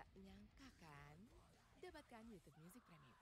Gak nyangka kan? Dapatkan YouTube Music Premium.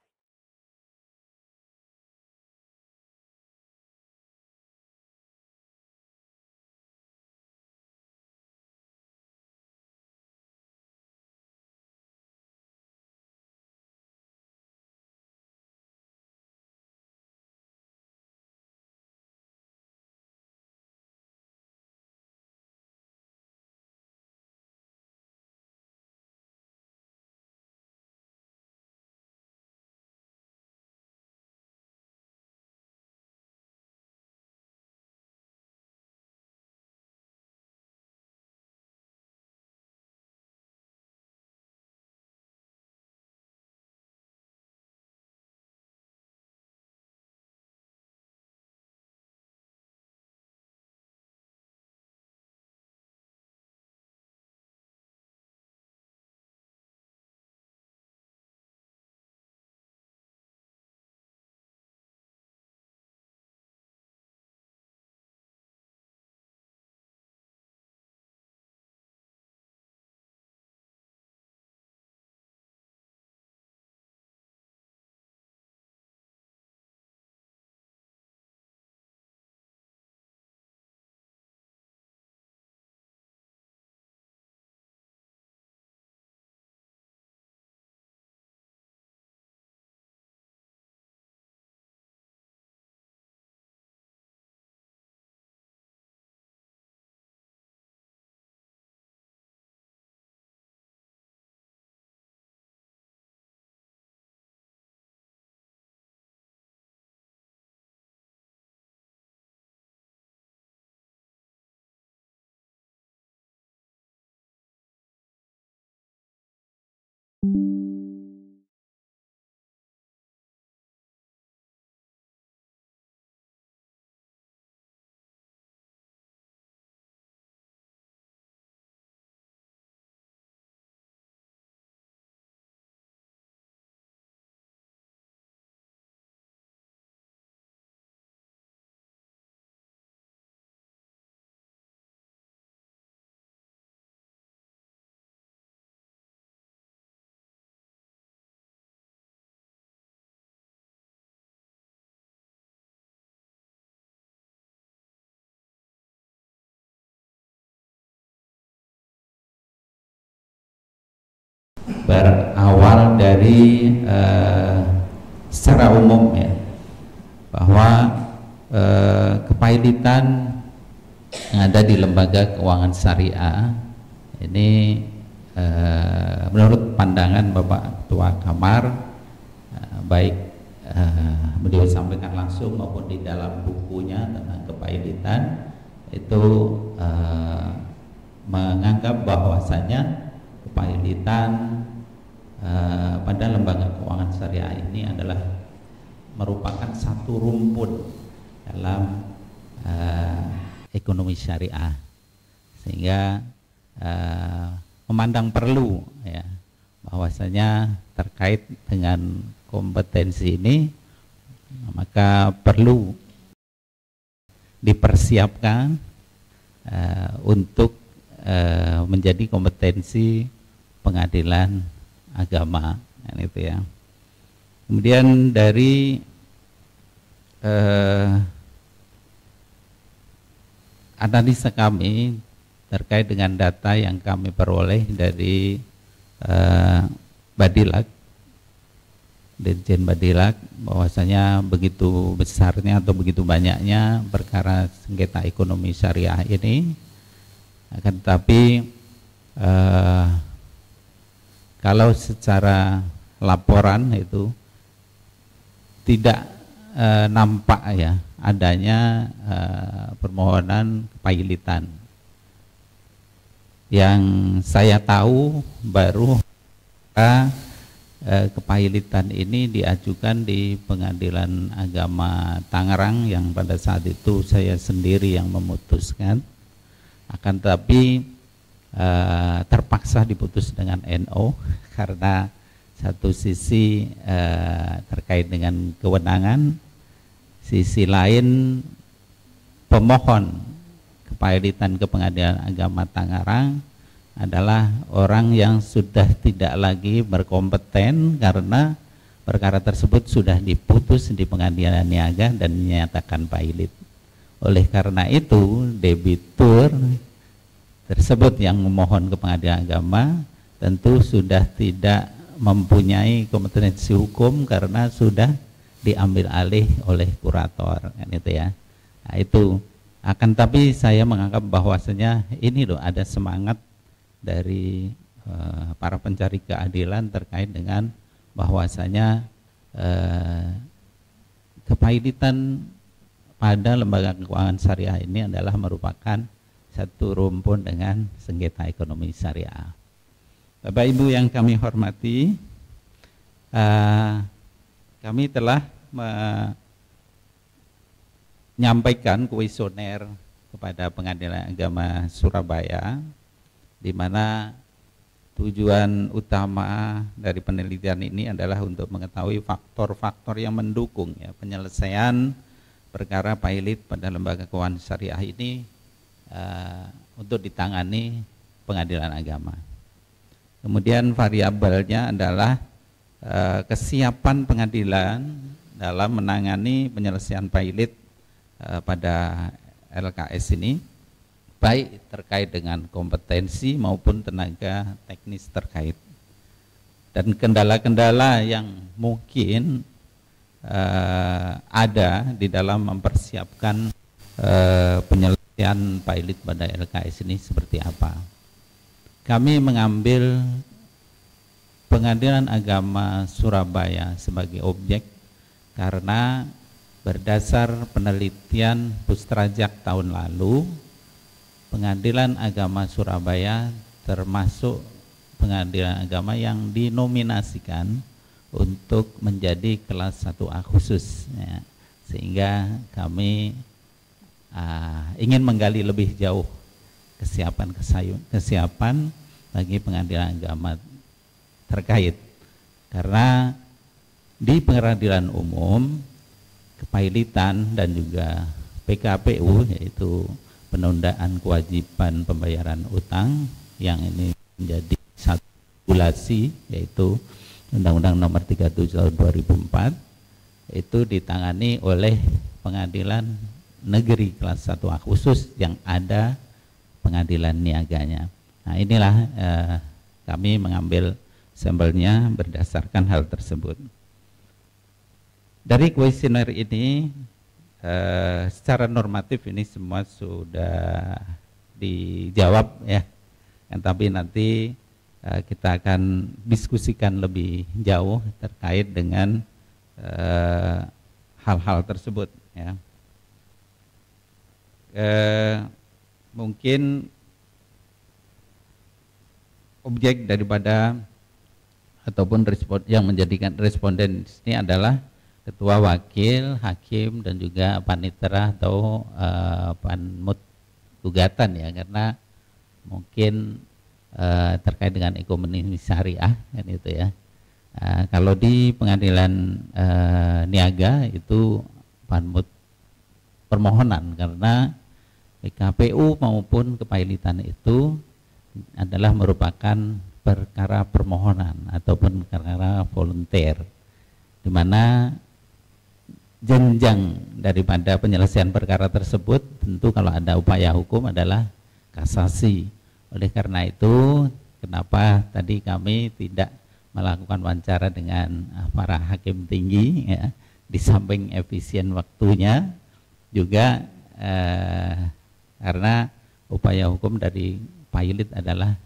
Berawal dari secara umum ya, bahwa kepahilitan yang ada di lembaga keuangan syariah ini menurut pandangan Bapak Ketua Kamar, baik beliau sampaikan langsung maupun di dalam bukunya tentang kepahilitan itu menganggap bahwasanya kepahilitan pada lembaga keuangan syariah ini adalah merupakan satu rumpun dalam ekonomi syariah, sehingga memandang perlu ya bahwasanya terkait dengan kompetensi ini maka perlu dipersiapkan untuk menjadi kompetensi pengadilan agama, kan itu ya. Kemudian dari analisa kami terkait dengan data yang kami peroleh dari Badilak, Dirjen Badilak, bahwasanya begitu besarnya atau begitu banyaknya perkara sengketa ekonomi syariah ini, akan tetapi kalau secara laporan itu tidak nampak ya adanya permohonan kepahilitan. Yang saya tahu baru kepahilitan ini diajukan di Pengadilan Agama Tangerang yang pada saat itu saya sendiri yang memutuskan, akan tetapi terpaksa diputus dengan NO karena satu sisi terkait dengan kewenangan, sisi lain pemohon kepahilitan ke Pengadilan Agama Tangerang adalah orang yang sudah tidak lagi berkompeten karena perkara tersebut sudah diputus di pengadilan niaga dan dinyatakan pailit. Oleh karena itu, debitur tersebut yang memohon ke pengadilan agama tentu sudah tidak mempunyai kompetensi hukum karena sudah diambil alih oleh kurator, kan itu ya. Nah, itu akan, tapi saya menganggap bahwasanya ini loh ada semangat dari para pencari keadilan terkait dengan bahwasanya kepailitan pada lembaga keuangan syariah ini adalah merupakan satu rumpun dengan sengketa ekonomi syariah. Bapak Ibu yang kami hormati, kami telah menyampaikan kuesioner kepada Pengadilan Agama Surabaya, di mana tujuan utama dari penelitian ini adalah untuk mengetahui faktor-faktor yang mendukung ya, penyelesaian perkara pailit pada lembaga keuangan syariah ini untuk ditangani pengadilan agama. Kemudian variabelnya adalah kesiapan pengadilan dalam menangani penyelesaian pailit pada LKS ini, baik terkait dengan kompetensi maupun tenaga teknis terkait, dan kendala-kendala yang mungkin ada di dalam mempersiapkan penyelesaian pailit pada LKS ini seperti apa. Kami mengambil Pengadilan Agama Surabaya sebagai objek karena berdasar penelitian Pustrajak tahun lalu, Pengadilan Agama Surabaya termasuk pengadilan agama yang dinominasikan untuk menjadi kelas 1A khusus ya. Sehingga kami ingin menggali lebih jauh kesiapan bagi pengadilan agama terkait, karena di pengadilan umum kepailitan dan juga PKPU, yaitu penundaan kewajiban pembayaran utang, yang ini menjadi satu regulasi yaitu Undang-Undang Nomor 37 Tahun 2004, itu ditangani oleh pengadilan negeri kelas 1A khusus yang ada pengadilan niaganya. Nah, inilah kami mengambil sampelnya berdasarkan hal tersebut. Dari kuesioner ini secara normatif ini semua sudah dijawab ya, tapi nanti kita akan diskusikan lebih jauh terkait dengan hal-hal tersebut ya. Mungkin objek daripada ataupun yang menjadikan responden ini adalah ketua, wakil, hakim, dan juga panitera atau panmut gugatan ya, karena mungkin terkait dengan ekonomi syariah kan itu ya. Kalau di pengadilan niaga itu panmut permohonan, karena PKPU maupun kepailitan itu adalah merupakan perkara permohonan ataupun perkara volunteer, di mana jenjang daripada penyelesaian perkara tersebut tentu kalau ada upaya hukum adalah kasasi. Oleh karena itu, kenapa tadi kami tidak melakukan wawancara dengan para hakim tinggi ya, di samping efisien waktunya juga karena upaya hukum dari pailit adalah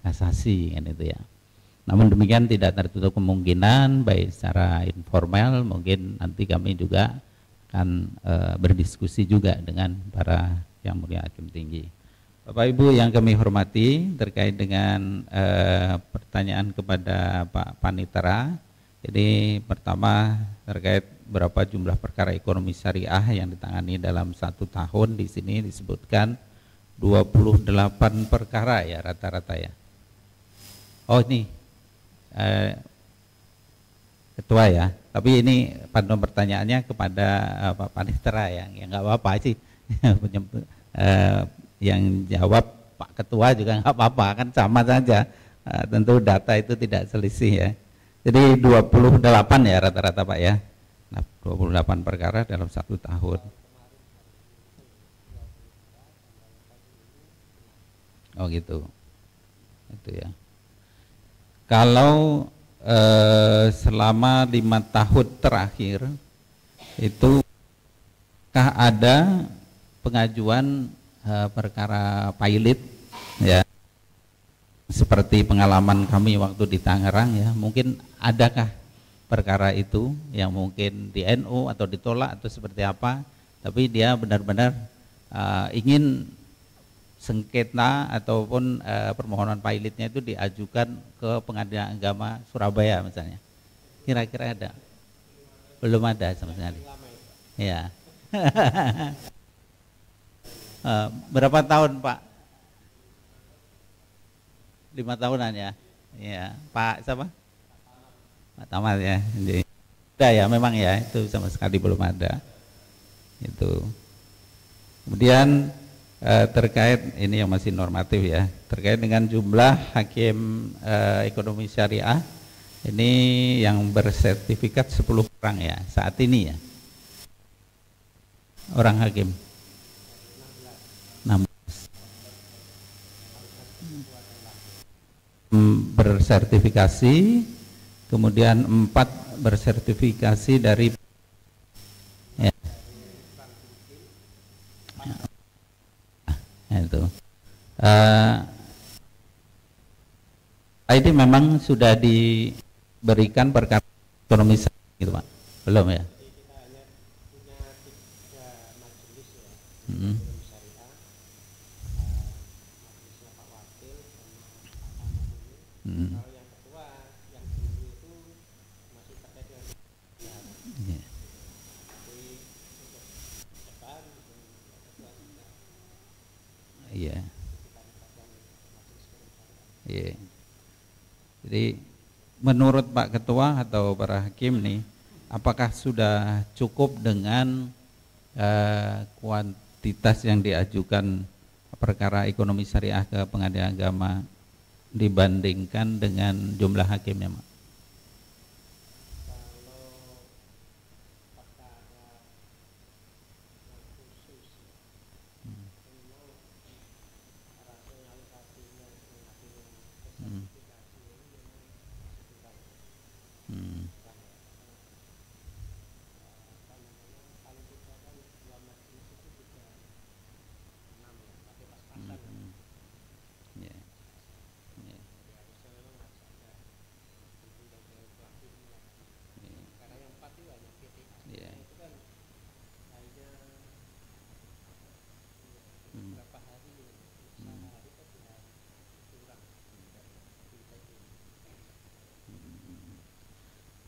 kasasi kan itu ya. Namun demikian tidak tertutup kemungkinan baik secara informal mungkin nanti kami juga akan berdiskusi juga dengan para yang mulia hakim tinggi. Bapak Ibu yang kami hormati, terkait dengan pertanyaan kepada Pak Panitera, ini pertama terkait berapa jumlah perkara ekonomi syariah yang ditangani dalam 1 tahun. Di sini disebutkan 28 perkara ya rata-rata ya. Oh ini ketua ya, tapi ini pada pertanyaannya kepada Pak Panitera yang nggak apa-apa sih. Yang jawab Pak Ketua juga nggak apa-apa, kan sama saja. Tentu data itu tidak selisih ya. Jadi 28 ya rata-rata Pak ya. Nah, 28 perkara dalam 1 tahun. Oh gitu. Itu ya. Kalau selama 5 tahun terakhir itu ada pengajuan perkara pilot ya, seperti pengalaman kami waktu di Tangerang ya, mungkin adakah perkara itu yang mungkin di NU atau ditolak atau seperti apa, tapi dia benar-benar ingin sengketa ataupun permohonan pilotnya itu diajukan ke Pengadilan Agama Surabaya misalnya. Kira-kira ada? Belum ada sama sekali. Ya. Berapa tahun Pak? 5 tahunan ya. Ya, Pak siapa? Pak Tamat ya. Jadi, udah ya memang ya, itu sama sekali belum ada. Itu. Kemudian terkait ini yang masih normatif ya, terkait dengan jumlah hakim ekonomi syariah ini yang bersertifikat 10 orang ya saat ini ya, orang hakim 16 bersertifikasi, kemudian 4 bersertifikasi dari ya. Itu ini memang sudah diberikan perkara ekonomi gitu Pak, belum ya? Iya. Iya. Jadi menurut Pak Ketua atau para hakim nih, apakah sudah cukup dengan kuantitas yang diajukan perkara ekonomi syariah ke Pengadilan Agama dibandingkan dengan jumlah hakimnya, Pak?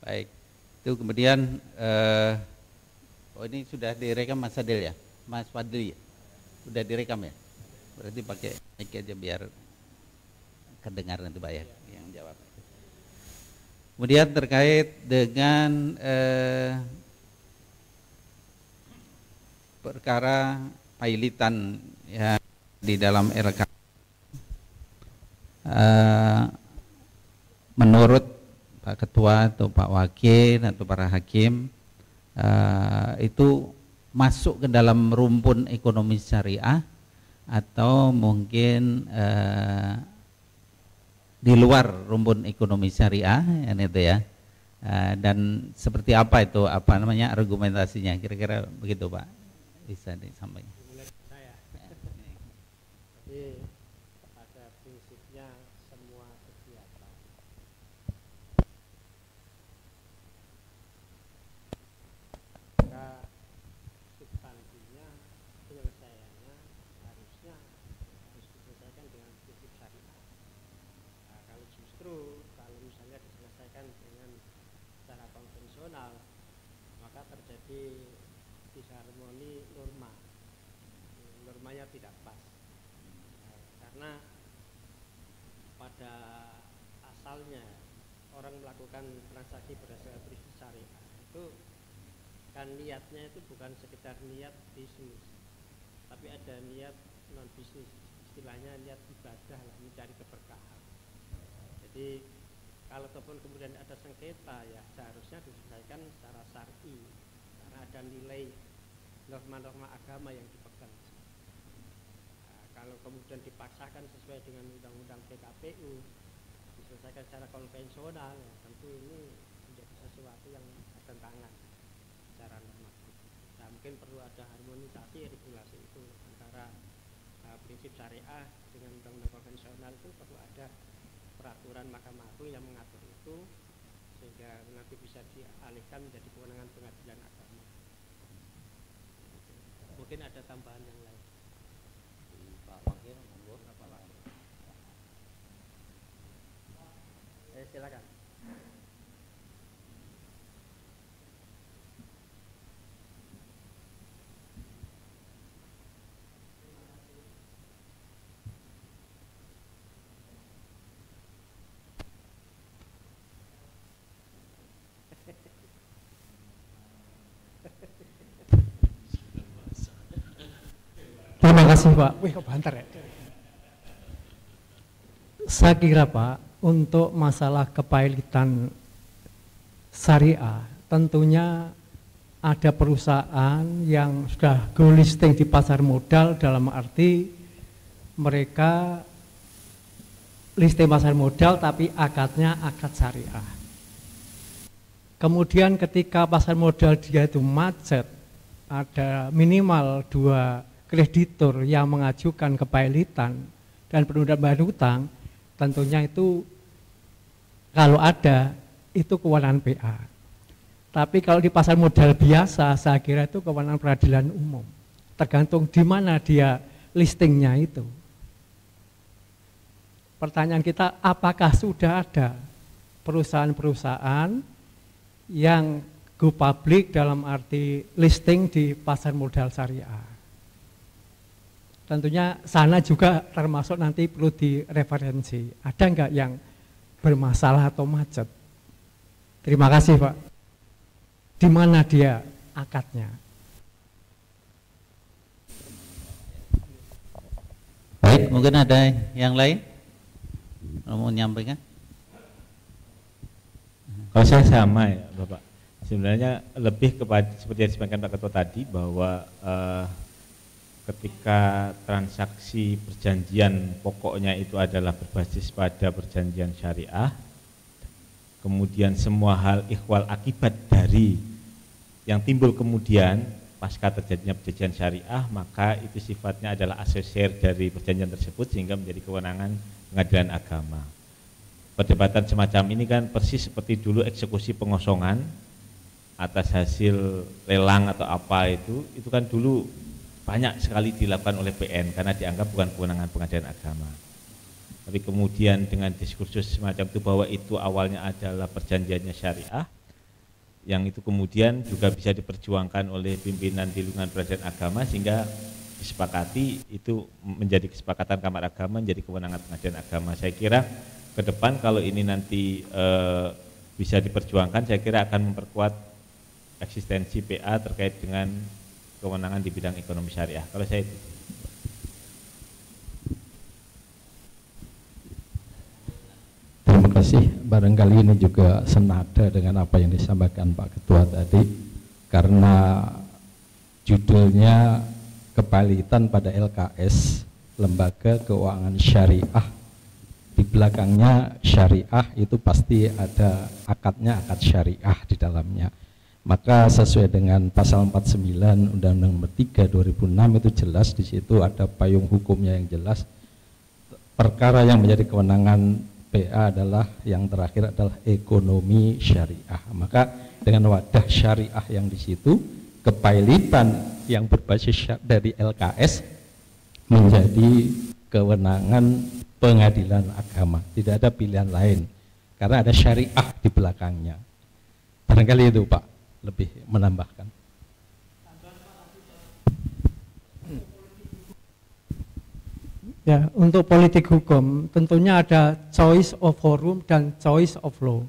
Baik, itu kemudian ini sudah direkam Mas Fadil ya, Mas Fadli ya? Sudah direkam ya? Berarti pakai mic aja biar kedengar nanti Pak ya yang jawab. Kemudian terkait dengan perkara pailitan ya di dalam RK, menurut Pak Ketua atau Pak Wakil atau para hakim itu masuk ke dalam rumpun ekonomi syariah atau mungkin di luar rumpun ekonomi syariah itu ya, dan seperti apa itu argumentasinya, kira-kira begitu Pak, bisa disampaikan. Jadi pada prinsipnya semua kegiatan substansinya, penyelesaiannya harus diselesaikan dengan prinsip syariah. Nah, kalau misalnya diselesaikan dengan cara konvensional, maka terjadi disharmoni normanya tidak pas. Karena pada asalnya orang melakukan transaksi berdasarkan prinsip syariah itu kan niatnya itu bukan sekedar niat bisnis, tapi ada niat non bisnis, istilahnya niat ibadah lah, mencari keberkahan. Jadi kalau kemudian ada sengketa ya seharusnya diselesaikan secara syar'i karena ada nilai norma-norma agama yang dipegang. Nah, kalau kemudian dipaksakan sesuai dengan undang-undang PKPU diselesaikan secara konvensional, ya, tentu ini menjadi sesuatu yang bertentangan secara normatif. Nah, mungkin perlu ada harmonisasi regulasi itu antara prinsip syariah dengan undang-undang konvensional. Itu perlu ada peraturan Mahkamah Agung yang mengatur itu sehingga nanti bisa dialihkan menjadi kewenangan pengadilan agama. Mungkin ada tambahan yang lain. Pak Wakil, monggo. Silakan. Terima kasih Pak. Wih kok banter ya. Saya kira Pak, untuk masalah kepailitan syariah, tentunya ada perusahaan yang sudah go listing di pasar modal, dalam arti mereka listing pasar modal tapi akadnya akad syariah. Kemudian ketika pasar modal dia itu macet, ada minimal 2 kreditur yang mengajukan kepailitan dan penundaan hutang, tentunya itu kalau ada itu kewenangan PA. Tapi kalau di pasar modal biasa, saya kira itu kewenangan peradilan umum. Tergantung di mana dia listingnya itu. Pertanyaan kita, apakah sudah ada perusahaan-perusahaan yang go public dalam arti listing di pasar modal syariah? Tentunya sana juga termasuk nanti perlu direferensi. Ada enggak yang bermasalah atau macet? Terima kasih Pak. Di mana dia akadnya? Baik, mungkin ada yang lain mau menyampaikan? Kalau saya sama ya Bapak. Sebenarnya lebih kepada seperti yang disampaikan Pak Ketua tadi bahwa ketika transaksi perjanjian pokoknya itu adalah berbasis pada perjanjian syariah, kemudian semua hal ikhwal akibat dari yang timbul kemudian pasca terjadinya perjanjian syariah, maka itu sifatnya adalah asosier dari perjanjian tersebut sehingga menjadi kewenangan pengadilan agama. Perdebatan semacam ini kan persis seperti dulu eksekusi pengosongan atas hasil lelang atau apa itu kan dulu banyak sekali dilakukan oleh PN karena dianggap bukan kewenangan pengadilan agama. Tapi kemudian dengan diskursus semacam itu bahwa itu awalnya adalah perjanjiannya syariah, yang itu kemudian juga bisa diperjuangkan oleh pimpinan di lingkungan peradilan agama sehingga disepakati itu menjadi kesepakatan Kamar Agama menjadi kewenangan pengadilan agama. Saya kira ke depan kalau ini nanti bisa diperjuangkan, saya kira akan memperkuat eksistensi PA terkait dengan kewenangan di bidang ekonomi syariah. Kalau saya itu. Terima kasih. Barangkali ini juga senada dengan apa yang disampaikan Pak Ketua tadi, karena judulnya kepailitan pada LKS, Lembaga Keuangan Syariah. Di belakangnya syariah itu pasti ada akadnya, akad syariah di dalamnya. Maka sesuai dengan pasal 49 Undang-Undang Nomor 3 2006 itu jelas, di situ ada payung hukumnya yang jelas. Perkara yang menjadi kewenangan PA adalah yang terakhir adalah ekonomi syariah. Maka dengan wadah syariah yang di situ, kepailitan yang berbasis dari LKS menjadi kewenangan pengadilan agama. Tidak ada pilihan lain karena ada syariah di belakangnya. Barangkali itu Pak, lebih menambahkan. Ya, untuk politik hukum tentunya ada choice of forum dan choice of law.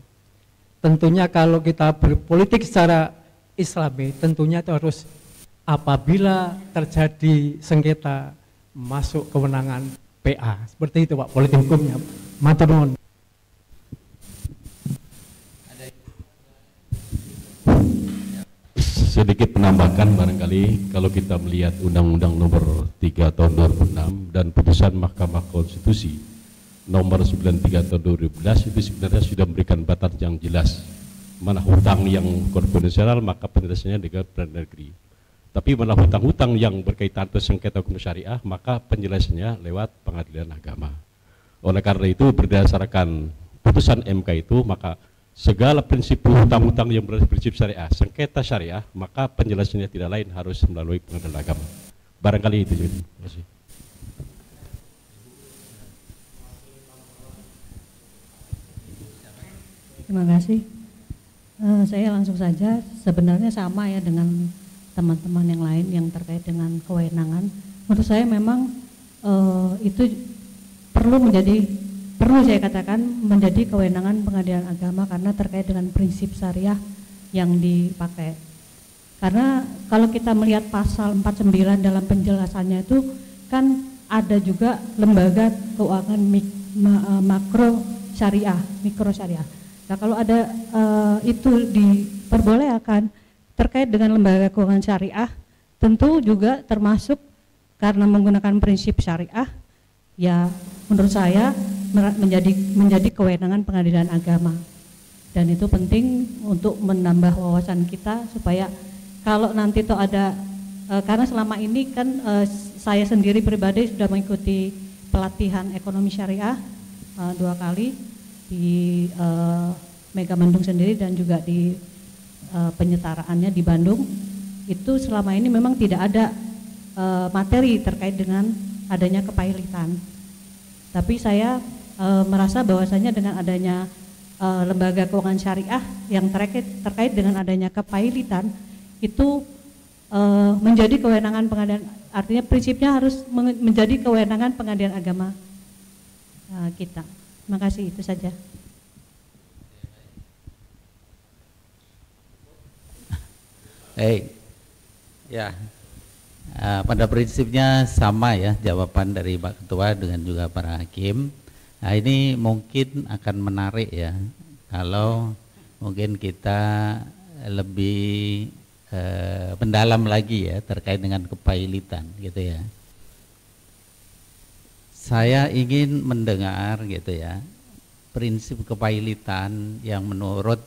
Tentunya kalau kita berpolitik secara Islami, tentunya itu harus apabila terjadi sengketa masuk kewenangan PA. Seperti itu Pak, politik hukumnya. Matur nuwun. Sedikit penambahkan barangkali kalau kita melihat Undang-Undang Nomor 3 Tahun 2006 dan putusan Mahkamah Konstitusi Nomor 93 Tahun 2011 itu sebenarnya sudah memberikan batas yang jelas mana hutang yang konvensional maka penyelesaiannya dengan pengadilan negeri. Tapi mana hutang-hutang yang berkaitan dengan sengketa hukum syariah maka penyelesaiannya lewat pengadilan agama. Oleh karena itu berdasarkan putusan MK itu maka segala prinsip hutang-hutang yang berprinsip syariah, sengketa syariah, maka penjelasannya tidak lain harus melalui pengadilan agama. Barangkali itu. Terima kasih. Terima kasih. Saya langsung saja, sebenarnya sama ya dengan teman-teman yang lain yang terkait dengan kewenangan. Menurut saya memang itu perlu saya katakan menjadi kewenangan pengadilan agama karena terkait dengan prinsip syariah yang dipakai. Karena kalau kita melihat pasal 49 dalam penjelasannya itu kan ada juga lembaga keuangan makro syariah, mikro syariah. Nah kalau ada itu diperbolehkan terkait dengan lembaga keuangan syariah, tentu juga termasuk karena menggunakan prinsip syariah, ya menurut saya menjadi kewenangan pengadilan agama. Dan itu penting untuk menambah wawasan kita supaya kalau nanti itu ada, karena selama ini kan saya sendiri pribadi sudah mengikuti pelatihan ekonomi syariah 2 kali di Mega Bandung sendiri dan juga di penyetaraannya di Bandung. Itu selama ini memang tidak ada materi terkait dengan adanya kepailitan. Tapi saya merasa bahwasanya dengan adanya lembaga keuangan syariah yang terkait dengan adanya kepailitan itu menjadi kewenangan pengadilan, artinya prinsipnya harus menjadi kewenangan pengadilan agama kita. Terima kasih, itu saja. Baik, ya pada prinsipnya sama ya jawaban dari Pak Ketua dengan juga para hakim. Nah ini mungkin akan menarik ya kalau mungkin kita lebih mendalam lagi ya terkait dengan kepailitan gitu ya. Saya ingin mendengar gitu ya prinsip kepailitan yang menurut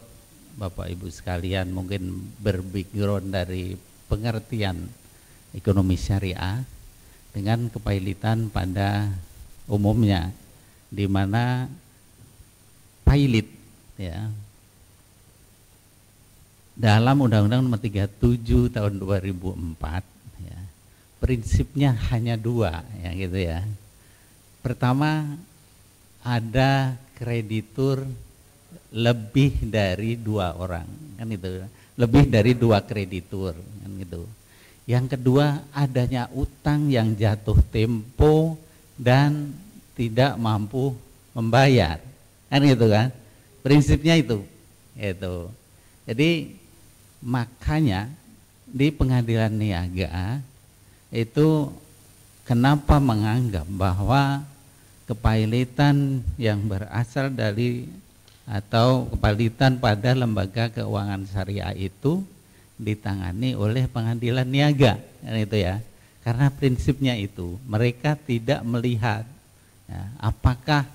Bapak Ibu sekalian mungkin berbackground dari pengertian ekonomi syariah dengan kepailitan pada umumnya, di mana pailit ya dalam Undang-Undang Nomor 37 Tahun 2004 ya, prinsipnya hanya 2 ya gitu ya. Pertama, ada kreditur lebih dari 2 orang kan itu, lebih dari 2 kreditur kan gitu. Yang kedua, adanya utang yang jatuh tempo dan tidak mampu membayar kan gitu kan, prinsipnya itu. Jadi makanya di pengadilan niaga itu kenapa menganggap bahwa kepailitan yang berasal dari atau kepailitan pada lembaga keuangan syariah itu ditangani oleh pengadilan niaga kan itu ya, karena prinsipnya itu mereka tidak melihat ya, apakah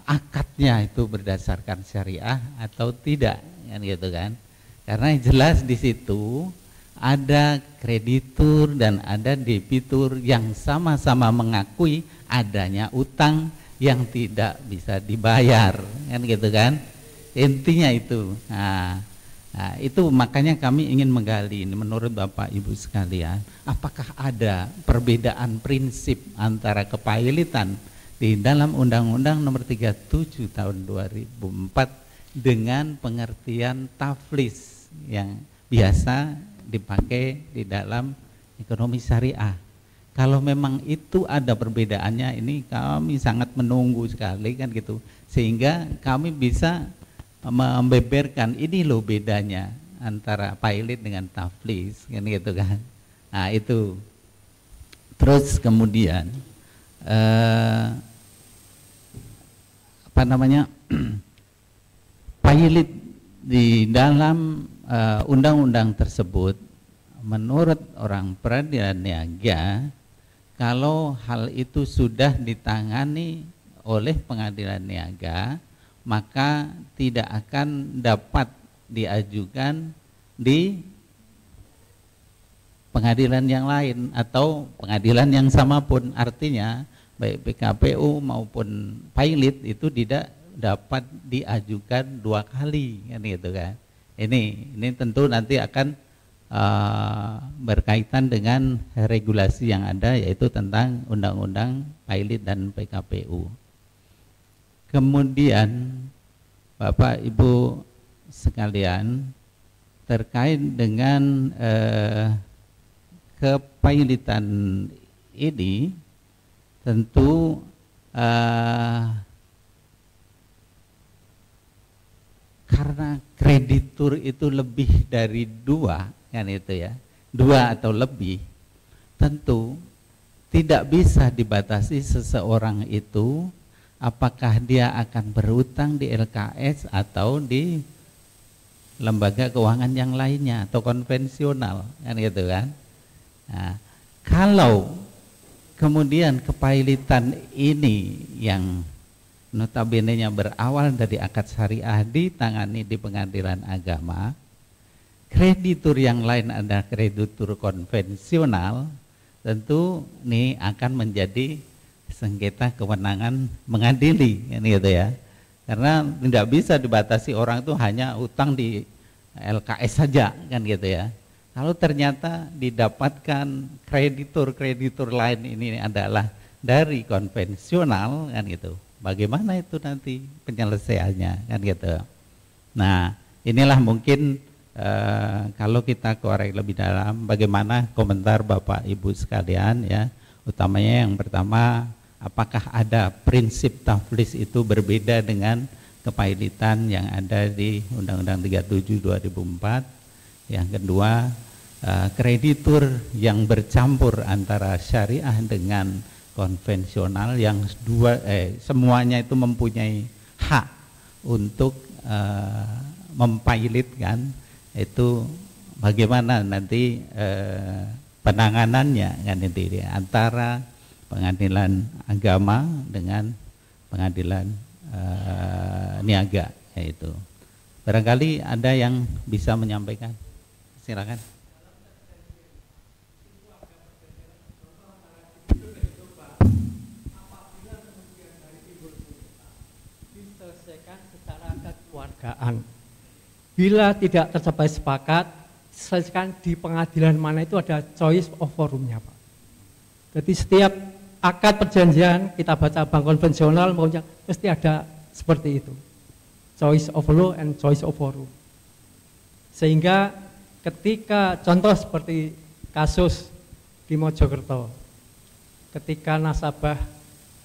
akadnya itu berdasarkan syariah atau tidak kan gitu kan, karena jelas di situ ada kreditur dan ada debitur yang sama-sama mengakui adanya utang yang tidak bisa dibayar kan gitu kan, intinya itu. Nah, itu makanya kami ingin menggali ini menurut Bapak Ibu sekalian, apakah ada perbedaan prinsip antara kepailitan di dalam Undang-Undang Nomor 37 Tahun 2004 dengan pengertian taflis yang biasa dipakai di dalam ekonomi syariah. Kalau memang itu ada perbedaannya, ini kami sangat menunggu sekali kan gitu, sehingga kami bisa membeberkan ini loh bedanya antara pailit dengan taflis kan gitu kan. Nah itu terus kemudian apa namanya pailit di dalam undang-undang tersebut, menurut orang peradilan niaga, kalau hal itu sudah ditangani oleh pengadilan niaga, maka tidak akan dapat diajukan di pengadilan yang lain atau pengadilan yang sama pun. Artinya baik PKPU maupun pailit itu tidak dapat diajukan 2 kali, kan gitu kan. Ini tentu nanti akan berkaitan dengan regulasi yang ada, yaitu tentang undang-undang pailit dan PKPU. Kemudian Bapak Ibu sekalian, terkait dengan kepailitan ini, tentu karena kreditur itu lebih dari 2, kan itu ya, 2 atau lebih, tentu tidak bisa dibatasi seseorang itu apakah dia akan berutang di LKS atau di lembaga keuangan yang lainnya atau konvensional, kan gitu kan. Nah, kalau kemudian kepailitan ini yang notabene-nya berawal dari akad syariah ditangani di pengadilan agama, kreditur yang lain ada kreditur konvensional, tentu ini akan menjadi sengketa kewenangan mengadili, kan gitu ya. Karena tidak bisa dibatasi orang itu hanya utang di LKS saja, kan gitu ya. Kalau ternyata didapatkan kreditur lain ini adalah dari konvensional, kan gitu, bagaimana itu nanti penyelesaiannya, kan gitu. Nah, inilah mungkin kalau kita korek lebih dalam, bagaimana komentar Bapak Ibu sekalian ya, utamanya yang pertama, apakah ada prinsip taflis itu berbeda dengan kepailitan yang ada di Undang-Undang 37 2004. Yang kedua, kreditur yang bercampur antara syariah dengan konvensional yang semuanya itu mempunyai hak untuk mempailitkan, itu bagaimana nanti penanganannya, kan itu antara pengadilan agama dengan pengadilan niaga, yaitu. Barangkali ada yang bisa menyampaikan, silakan. Diselesaikan secara kekeluargaan. Bila tidak tercapai sepakat, selesaikan di pengadilan mana itu ada choice of forumnya, Pak. Jadi setiap akad perjanjian kita baca bank konvensional maunya mesti ada seperti itu, choice of law and choice of forum. Sehingga ketika contoh seperti kasus di Mojokerto, ketika nasabah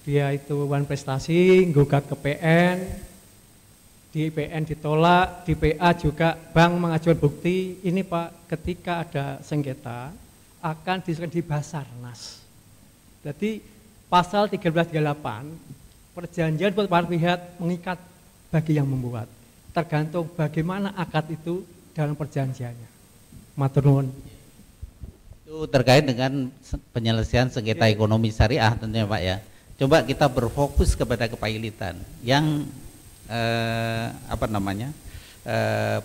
dia itu wan prestasi gugat ke PN, di PN ditolak, di PA juga bank mengajukan bukti, ini Pak, ketika ada sengketa akan diserahkan di Basarnas. Jadi pasal 1338 perjanjian buat para pihak mengikat bagi yang membuat, tergantung bagaimana akad itu dalam perjanjiannya. Matur nuwun. Itu terkait dengan penyelesaian sengketa ekonomi syariah tentunya Pak ya. Coba kita berfokus kepada kepailitan yang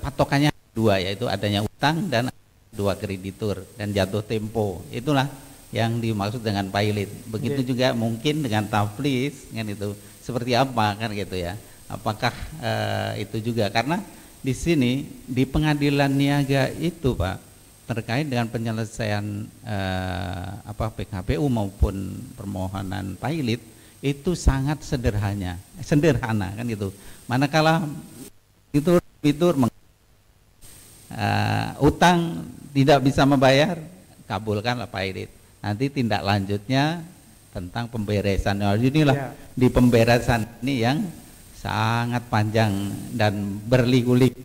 patokannya 2, yaitu adanya utang dan 2 kreditur dan jatuh tempo. Itulah yang dimaksud dengan pailit. Begitu juga mungkin dengan taflis, kan itu seperti apa, kan gitu ya. Apakah itu juga, karena di sini di pengadilan niaga itu Pak, terkait dengan penyelesaian PKPU maupun permohonan pailit itu sangat sederhana kan gitu. Manakala itu utang tidak bisa membayar, kabulkanlah pailit. Nanti tindak lanjutnya tentang pemberesan. Nah, inilah di pemberesan ini yang sangat panjang dan berliku-liku,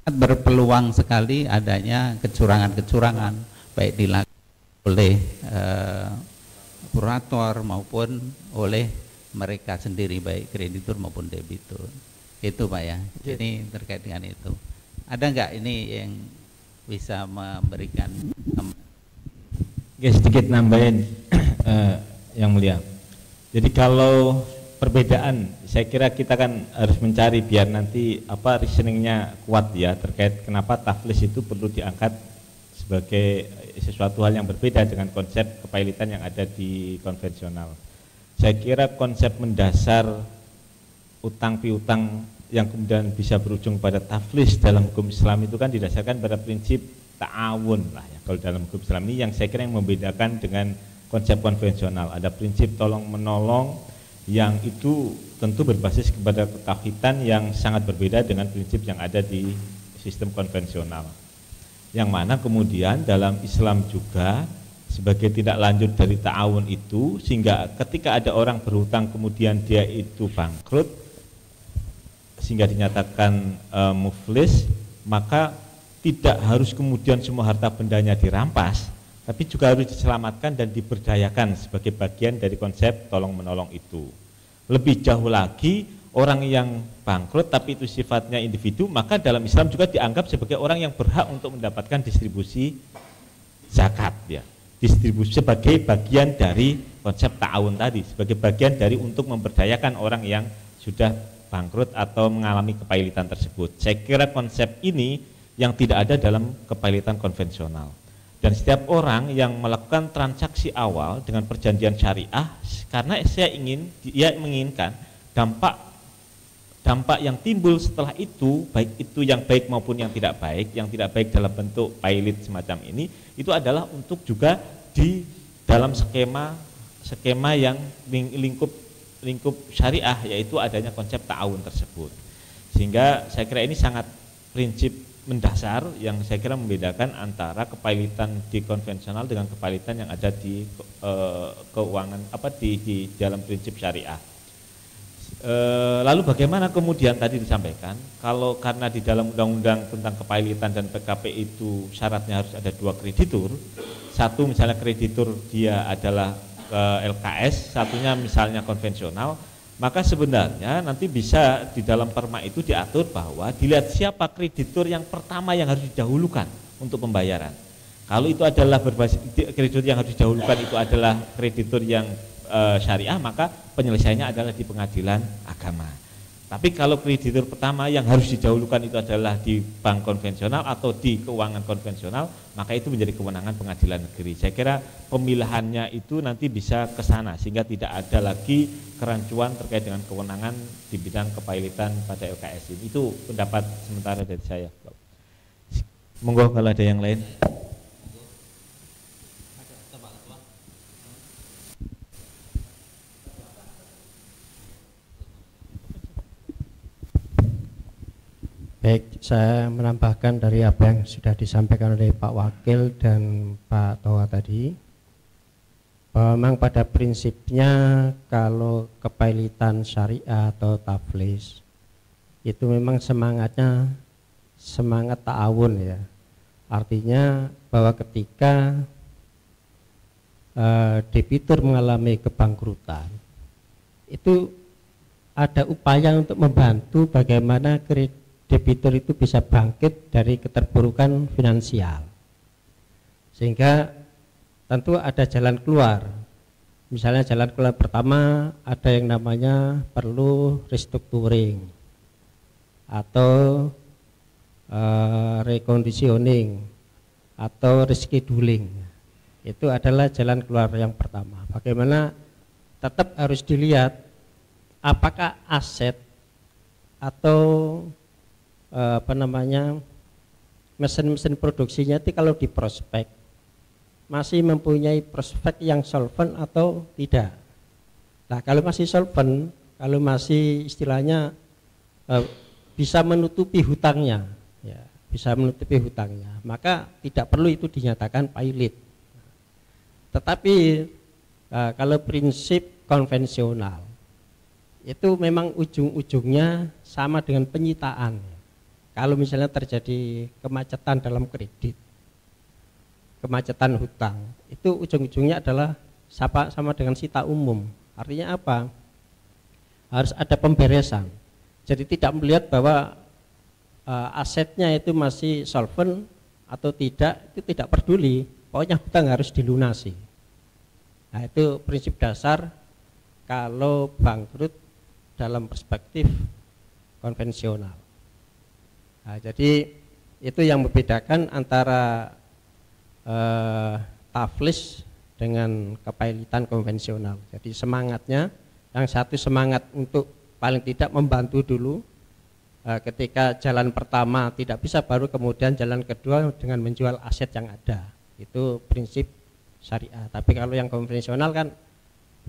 berpeluang sekali adanya kecurangan-kecurangan baik dilakukan oleh kurator maupun oleh mereka sendiri, baik kreditur maupun debitur. Itu Pak ya. Ini terkait dengan itu. Ada nggak ini yang bisa memberikan? Oke, sedikit nambahin yang mulia. Jadi kalau perbedaan, saya kira kita kan harus mencari biar nanti reasoningnya kuat ya terkait kenapa taflis itu perlu diangkat sebagai sesuatu hal yang berbeda dengan konsep kepailitan yang ada di konvensional. Saya kira konsep mendasar utang piutang yang kemudian bisa berujung pada taflis dalam hukum Islam itu kan didasarkan pada prinsip ta'awun lah ya. Kalau dalam hukum Islam ini yang saya kira yang membedakan dengan konsep konvensional, ada prinsip tolong menolong yang itu tentu berbasis kepada ketauhidan yang sangat berbeda dengan prinsip yang ada di sistem konvensional. Yang mana kemudian dalam Islam juga sebagai tidak lanjut dari ta'awun itu, sehingga ketika ada orang berhutang kemudian dia itu bangkrut sehingga dinyatakan muflis, maka tidak harus kemudian semua harta bendanya dirampas, tapi juga harus diselamatkan dan diberdayakan sebagai bagian dari konsep tolong menolong itu. Lebih jauh lagi, orang yang bangkrut tapi itu sifatnya individu, maka dalam Islam juga dianggap sebagai orang yang berhak untuk mendapatkan distribusi zakat ya. Distribusi sebagai bagian dari konsep ta'awun tadi, sebagai bagian dari untuk memberdayakan orang yang sudah bangkrut atau mengalami kepailitan tersebut. Saya kira konsep ini yang tidak ada dalam kepailitan konvensional. Dan setiap orang yang melakukan transaksi awal dengan perjanjian syariah, karena dia menginginkan dampak yang timbul setelah itu, baik itu yang baik maupun yang tidak baik dalam bentuk pailit semacam ini, itu adalah untuk juga di dalam skema yang lingkup syariah, yaitu adanya konsep ta'awun tersebut. Sehingga saya kira ini sangat prinsip mendasar yang saya kira membedakan antara kepailitan di konvensional dengan kepailitan yang ada di keuangan di dalam prinsip syariah. Lalu bagaimana kemudian tadi disampaikan kalau karena di dalam undang-undang tentang kepailitan dan PKP itu syaratnya harus ada 2 kreditur, satu misalnya kreditur dia adalah LKS, satunya misalnya konvensional, maka sebenarnya nanti bisa di dalam perma itu diatur bahwa dilihat siapa kreditur yang pertama yang harus didahulukan untuk pembayaran. Kalau itu adalah berbasis kreditur yang harus didahulukan itu adalah kreditur yang syariah, maka penyelesaiannya adalah di pengadilan agama. Tapi kalau kreditur pertama yang harus didahulukan itu adalah di bank konvensional atau di keuangan konvensional, maka itu menjadi kewenangan pengadilan negeri. Saya kira pemilahannya itu nanti bisa ke sana sehingga tidak ada lagi kerancuan terkait dengan kewenangan di bidang kepailitan pada LKS ini. Itu pendapat sementara dari saya. Monggo kalau ada yang lain. Baik, saya menambahkan dari apa yang sudah disampaikan oleh Pak Wakil dan Pak Toha tadi, bahwa memang pada prinsipnya kalau kepailitan syariah atau taflis itu memang semangatnya semangat ta'awun ya. Artinya bahwa ketika debitur mengalami kebangkrutan, itu ada upaya untuk membantu bagaimana debitur itu bisa bangkit dari keterpurukan finansial, sehingga tentu ada jalan keluar. Misalnya jalan keluar pertama ada yang namanya perlu restructuring atau reconditioning atau rescheduling. Itu adalah jalan keluar yang pertama. Bagaimana tetap harus dilihat apakah aset atau mesin-mesin produksinya itu kalau di prospek masih mempunyai prospek yang solvent atau tidak. Nah, kalau masih solvent, kalau masih istilahnya bisa menutupi hutangnya, ya, bisa menutupi hutangnya, maka tidak perlu itu dinyatakan pailit. Tetapi kalau prinsip konvensional itu memang ujung-ujungnya sama dengan penyitaan. Kalau misalnya terjadi kemacetan dalam kredit, kemacetan hutang, itu ujung-ujungnya adalah sama dengan sita umum. Artinya apa? Harus ada pemberesan. Jadi tidak melihat bahwa asetnya itu masih solvent atau tidak, itu tidak peduli. Pokoknya hutang harus dilunasi. Nah, itu prinsip dasar kalau bangkrut dalam perspektif konvensional. Nah, jadi itu yang membedakan antara taflis dengan kepailitan konvensional. Jadi semangatnya, yang satu semangat untuk paling tidak membantu dulu, ketika jalan pertama tidak bisa, baru kemudian jalan kedua dengan menjual aset yang ada. Itu prinsip syariah. Tapi kalau yang konvensional kan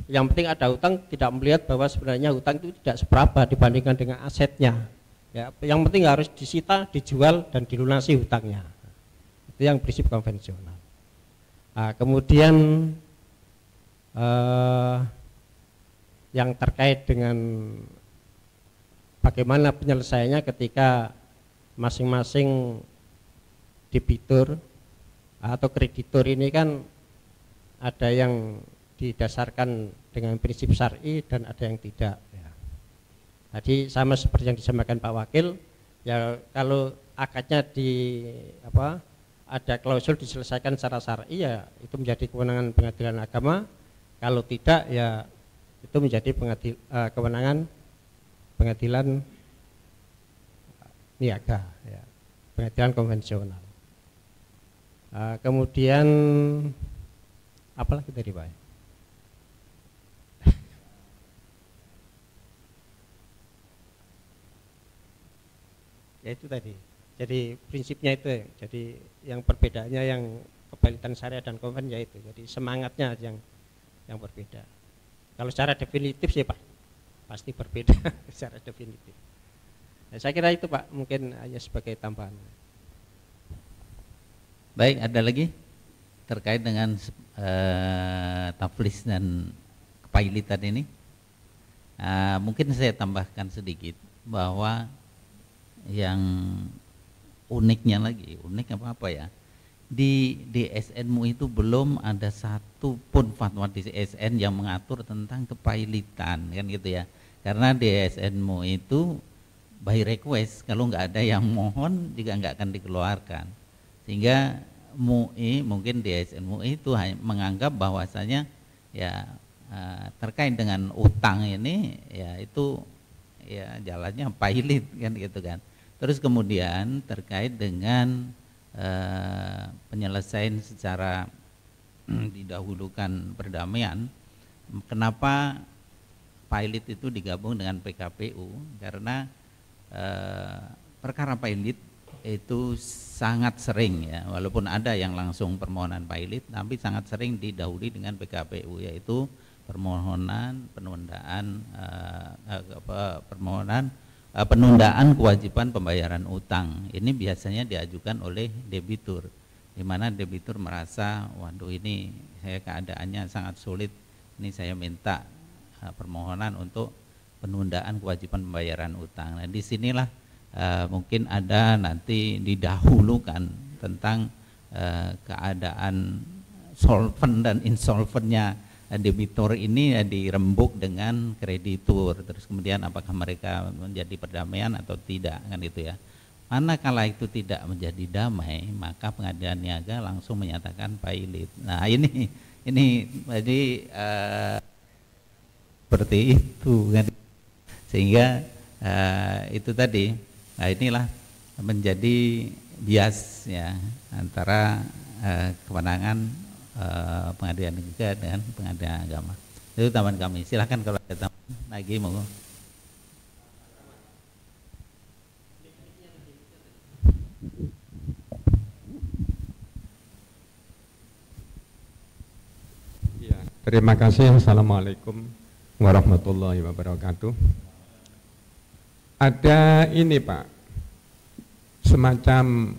yang penting ada hutang, tidak melihat bahwa sebenarnya hutang itu tidak seberapa dibandingkan dengan asetnya. Ya, yang penting harus disita, dijual dan dilunasi hutangnya. Itu yang prinsip konvensional. Nah, kemudian yang terkait dengan bagaimana penyelesaiannya ketika masing-masing debitur atau kreditur ini kan ada yang didasarkan dengan prinsip syar'i dan ada yang tidak. Jadi sama seperti yang disampaikan Pak Wakil, ya kalau akadnya ada klausul diselesaikan secara syar'i, ya itu menjadi kewenangan pengadilan agama. Kalau tidak, ya itu menjadi kewenangan pengadilan niaga, ya, pengadilan konvensional. Kemudian apalagi tadi Pak? Ya itu tadi. Jadi prinsipnya itu ya. Jadi yang perbedaannya yang kepailitan syariah dan konven ya itu. Jadi semangatnya yang berbeda. Kalau secara definitif sih Pak pasti berbeda secara definitif. Nah, saya kira itu Pak, mungkin hanya sebagai tambahan. Baik, ada lagi terkait dengan taflis dan kepailitan ini. Mungkin saya tambahkan sedikit bahwa yang uniknya lagi, unik apa ya, di DSN MUI itu belum ada satu pun fatwa DSN yang mengatur tentang kepailitan, kan gitu ya. Karena DSN MUI itu by request, kalau nggak ada yang mohon juga nggak akan dikeluarkan. Sehingga MUI, mungkin DSN MUI itu menganggap bahwasanya ya terkait dengan utang ini ya itu ya jalannya pailit, kan gitu kan. Terus kemudian terkait dengan penyelesaian secara didahulukan perdamaian, kenapa pailit itu digabung dengan PKPU? Karena perkara pailit itu sangat sering ya, walaupun ada yang langsung permohonan pailit, tapi sangat sering didahului dengan PKPU, yaitu permohonan penundaan kewajiban pembayaran utang. Ini biasanya diajukan oleh debitur, di mana debitur merasa, waduh ini saya keadaannya sangat sulit, ini saya minta permohonan untuk penundaan kewajiban pembayaran utang. Nah, disinilah mungkin ada nanti didahulukan tentang keadaan solvent dan insolventnya debitur ini dirembuk dengan kreditur. Terus kemudian apakah mereka menjadi perdamaian atau tidak, kan itu ya. Manakala itu tidak menjadi damai, maka pengadilan niaga langsung menyatakan pailit. Nah ini jadi seperti itu kan. Sehingga itu tadi, nah inilah menjadi bias ya antara kewenangan pengadilan negara dengan pengadilan agama. Itu tambahan kami. Silahkan kalau ada tambahan lagi, monggo. Ya, terima kasih. Assalamualaikum warahmatullahi wabarakatuh. Ada ini Pak, semacam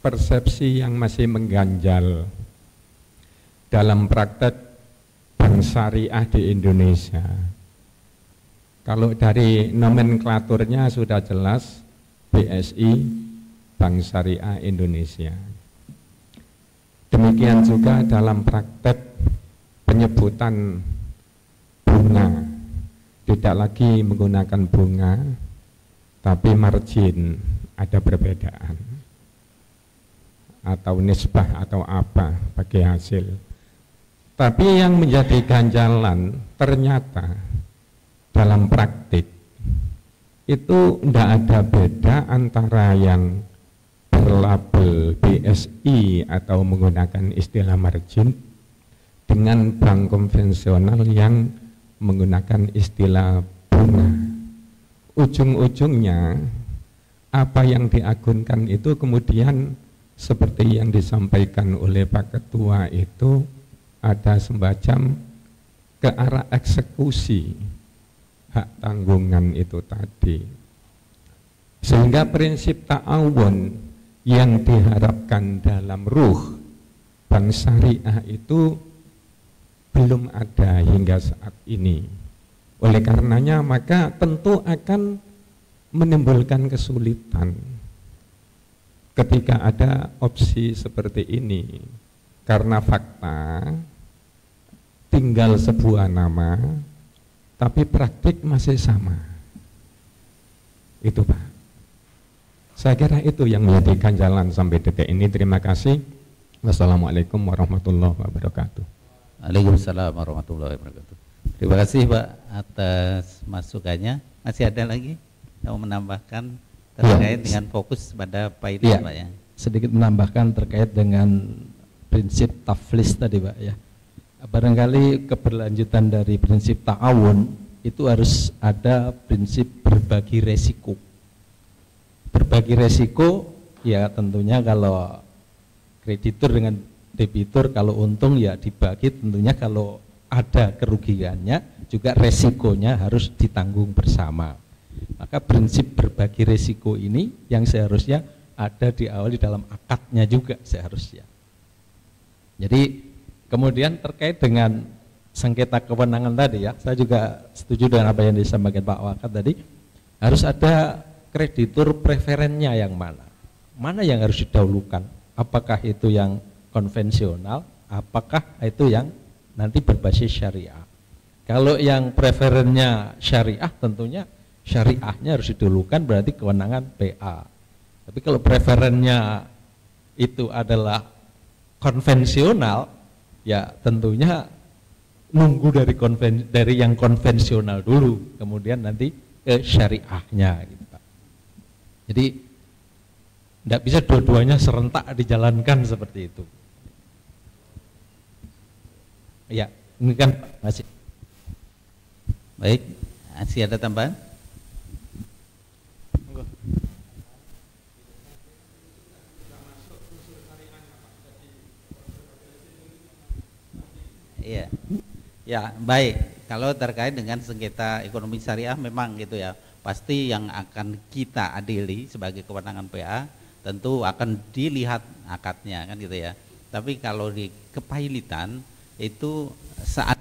persepsi yang masih mengganjal dalam praktek bank syariah di Indonesia. Kalau dari nomenklaturnya sudah jelas, BSI, Bank Syariah Indonesia. Demikian juga dalam praktek penyebutan bunga, tidak lagi menggunakan bunga, tapi margin ada perbedaan atau nisbah atau apa bagi hasil. Tapi yang menjadi ganjalan ternyata dalam praktik itu tidak ada beda antara yang berlabel BSI atau menggunakan istilah margin dengan bank konvensional yang menggunakan istilah bunga. Ujung-ujungnya apa yang diagunkan itu kemudian seperti yang disampaikan oleh Pak Ketua itu ada semacam ke arah eksekusi hak tanggungan itu tadi. Sehingga prinsip ta'awun yang diharapkan dalam ruh bank syariah itu belum ada hingga saat ini. Oleh karenanya maka tentu akan menimbulkan kesulitan ketika ada opsi seperti ini, karena fakta tinggal sebuah nama tapi praktik masih sama. Itu Pak, saya kira itu yang menjadi ganjalan sampai detik ini. Terima kasih. Wassalamualaikum warahmatullahi wabarakatuh. Waalaikumsalam warahmatullahi wabarakatuh. Terima kasih Pak atas masukannya. Masih ada lagi yang menambahkan terkait dengan fokus pada pilot Pak ya? Sedikit menambahkan terkait dengan prinsip taflis tadi Pak ya. Barangkali keberlanjutan dari prinsip ta'awun itu harus ada prinsip berbagi resiko. Berbagi resiko ya tentunya kalau kreditur dengan debitur, kalau untung ya dibagi, tentunya kalau ada kerugiannya juga resikonya harus ditanggung bersama. Maka prinsip berbagi resiko ini yang seharusnya ada di awal di dalam akadnya juga seharusnya. Jadi kemudian terkait dengan sengketa kewenangan tadi ya, saya juga setuju dengan apa yang disampaikan Pak Wakat tadi. Harus ada kreditur preferennya yang mana yang harus didahulukan. Apakah itu yang konvensional, apakah itu yang nanti berbasis syariah. Kalau yang preferennya syariah tentunya syariahnya harus didahulukan, berarti kewenangan PA. Tapi kalau preferennya itu adalah konvensional, ya tentunya nunggu dari yang konvensional dulu, kemudian nanti ke syariahnya gitu Pak. Jadi tidak bisa dua-duanya serentak dijalankan seperti itu. Ya, ini kan masih. Baik, masih ada tambahan? Iya, ya baik. Kalau terkait dengan sengketa ekonomi syariah memang gitu ya, pasti yang akan kita adili sebagai kewenangan PA tentu akan dilihat akadnya kan gitu ya. Tapi kalau di kepailitan itu saat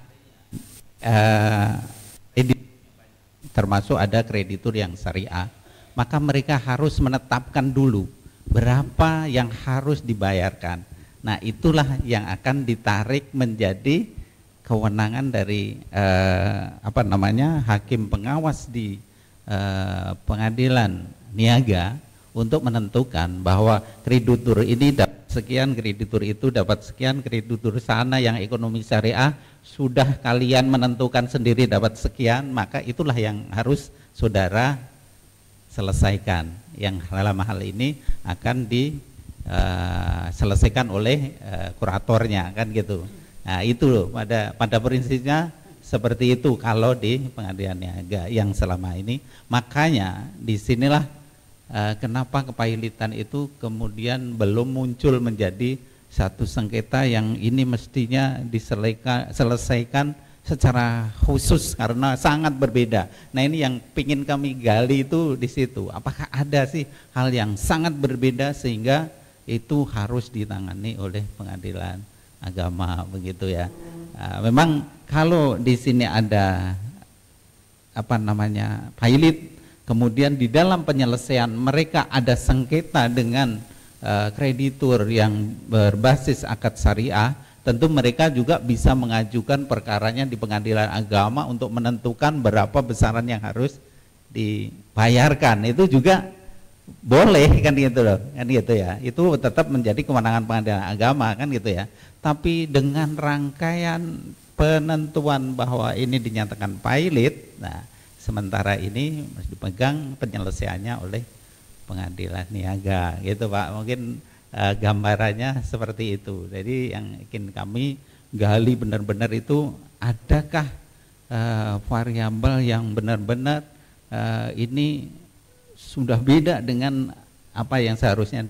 termasuk ada kreditur yang syariah, maka mereka harus menetapkan dulu berapa yang harus dibayarkan. Nah itulah yang akan ditarik menjadi kewenangan dari hakim pengawas di pengadilan niaga untuk menentukan bahwa kreditur ini dapat sekian, kreditur itu dapat sekian, kreditur sana yang ekonomi syariah sudah kalian menentukan sendiri dapat sekian, maka itulah yang harus saudara selesaikan. Yang dalam hal ini akan diselesaikan oleh kuratornya kan gitu. Nah itu loh, pada prinsipnya seperti itu kalau di pengadilan niaga yang selama ini. Makanya disinilah kenapa kepailitan itu kemudian belum muncul menjadi satu sengketa yang ini mestinya diselesaikan secara khusus karena sangat berbeda. Nah ini yang pingin kami gali itu di situ. Apakah ada sih hal yang sangat berbeda sehingga itu harus ditangani oleh pengadilan agama begitu ya. Memang kalau di sini ada pilot, kemudian di dalam penyelesaian mereka ada sengketa dengan kreditur yang berbasis akad syariah, tentu mereka juga bisa mengajukan perkaranya di pengadilan agama untuk menentukan berapa besaran yang harus dibayarkan. Itu juga boleh kan gitu loh, kan gitu ya. Itu tetap menjadi kewenangan pengadilan agama kan gitu ya. Tapi dengan rangkaian penentuan bahwa ini dinyatakan pailit, nah sementara ini masih dipegang penyelesaiannya oleh pengadilan niaga gitu Pak. Mungkin gambarannya seperti itu. Jadi yang ingin kami gali benar-benar itu, adakah variabel yang benar-benar ini sudah beda dengan apa yang seharusnya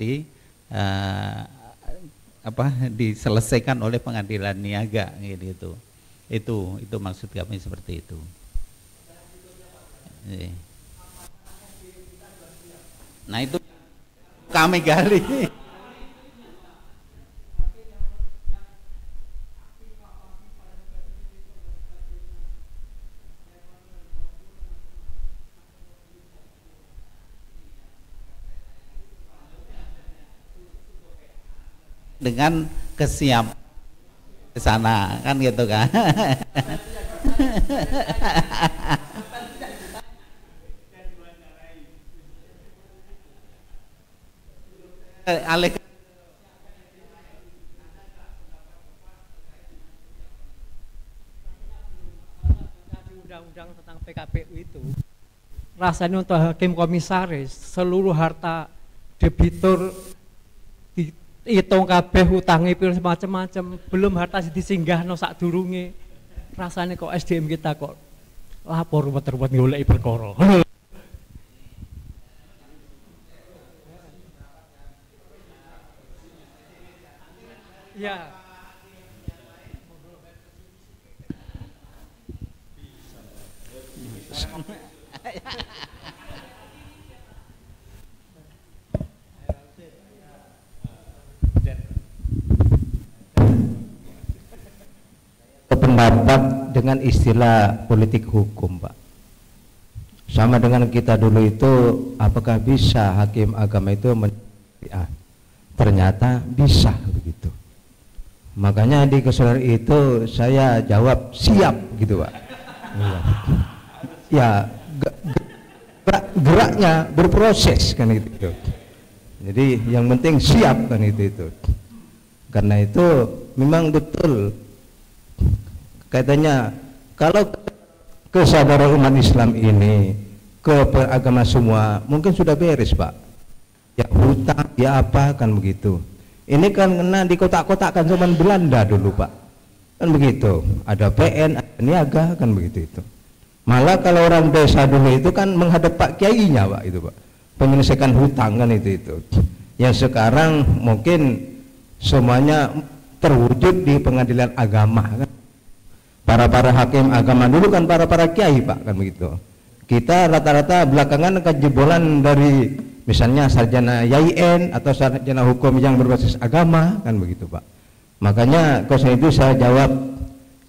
diselesaikan oleh pengadilan niaga gitu. Itu maksud kami seperti itu. Nah itu kami gali. Dengan kesiap ke sana kan gitu kan. Undang-undang tentang PKPU itu rasanya untuk hakim komisaris seluruh harta debitur dihitung kabeh, utangi pil semacam-macam, belum harta disinggah no sak durunge. Rasanya kok SDM kita kok lapor buat ngoleki perkara. Ya. Pendapat dengan istilah politik hukum, Pak. Sama dengan kita dulu itu, apakah bisa hakim agama itu ternyata bisa begitu. Makanya di keseluruhan itu saya jawab siap gitu, Pak. Ya, geraknya berproses kan itu. Jadi yang penting siap kan itu. Karena itu memang betul katanya kalau kesadaran umat Islam ini ke agama semua mungkin sudah beres, Pak. Ya hutang, ya apa kan begitu. Ini kan kena di kotak-kotakkan zaman Belanda dulu, Pak. Kan begitu. Ada PN, ada niaga kan begitu itu. Malah kalau orang desa dulu itu kan menghadap Pak Kiainya, Pak, itu, Pak. Menyelesaikan hutang kan itu. Yang sekarang mungkin semuanya terwujud di pengadilan agama kan. Para hakim agama dulu kan para kiai, Pak, kan begitu. Kita rata-rata belakangan kejebolan dari misalnya sarjana YIN atau sarjana hukum yang berbasis agama kan begitu, Pak. Makanya karena itu saya jawab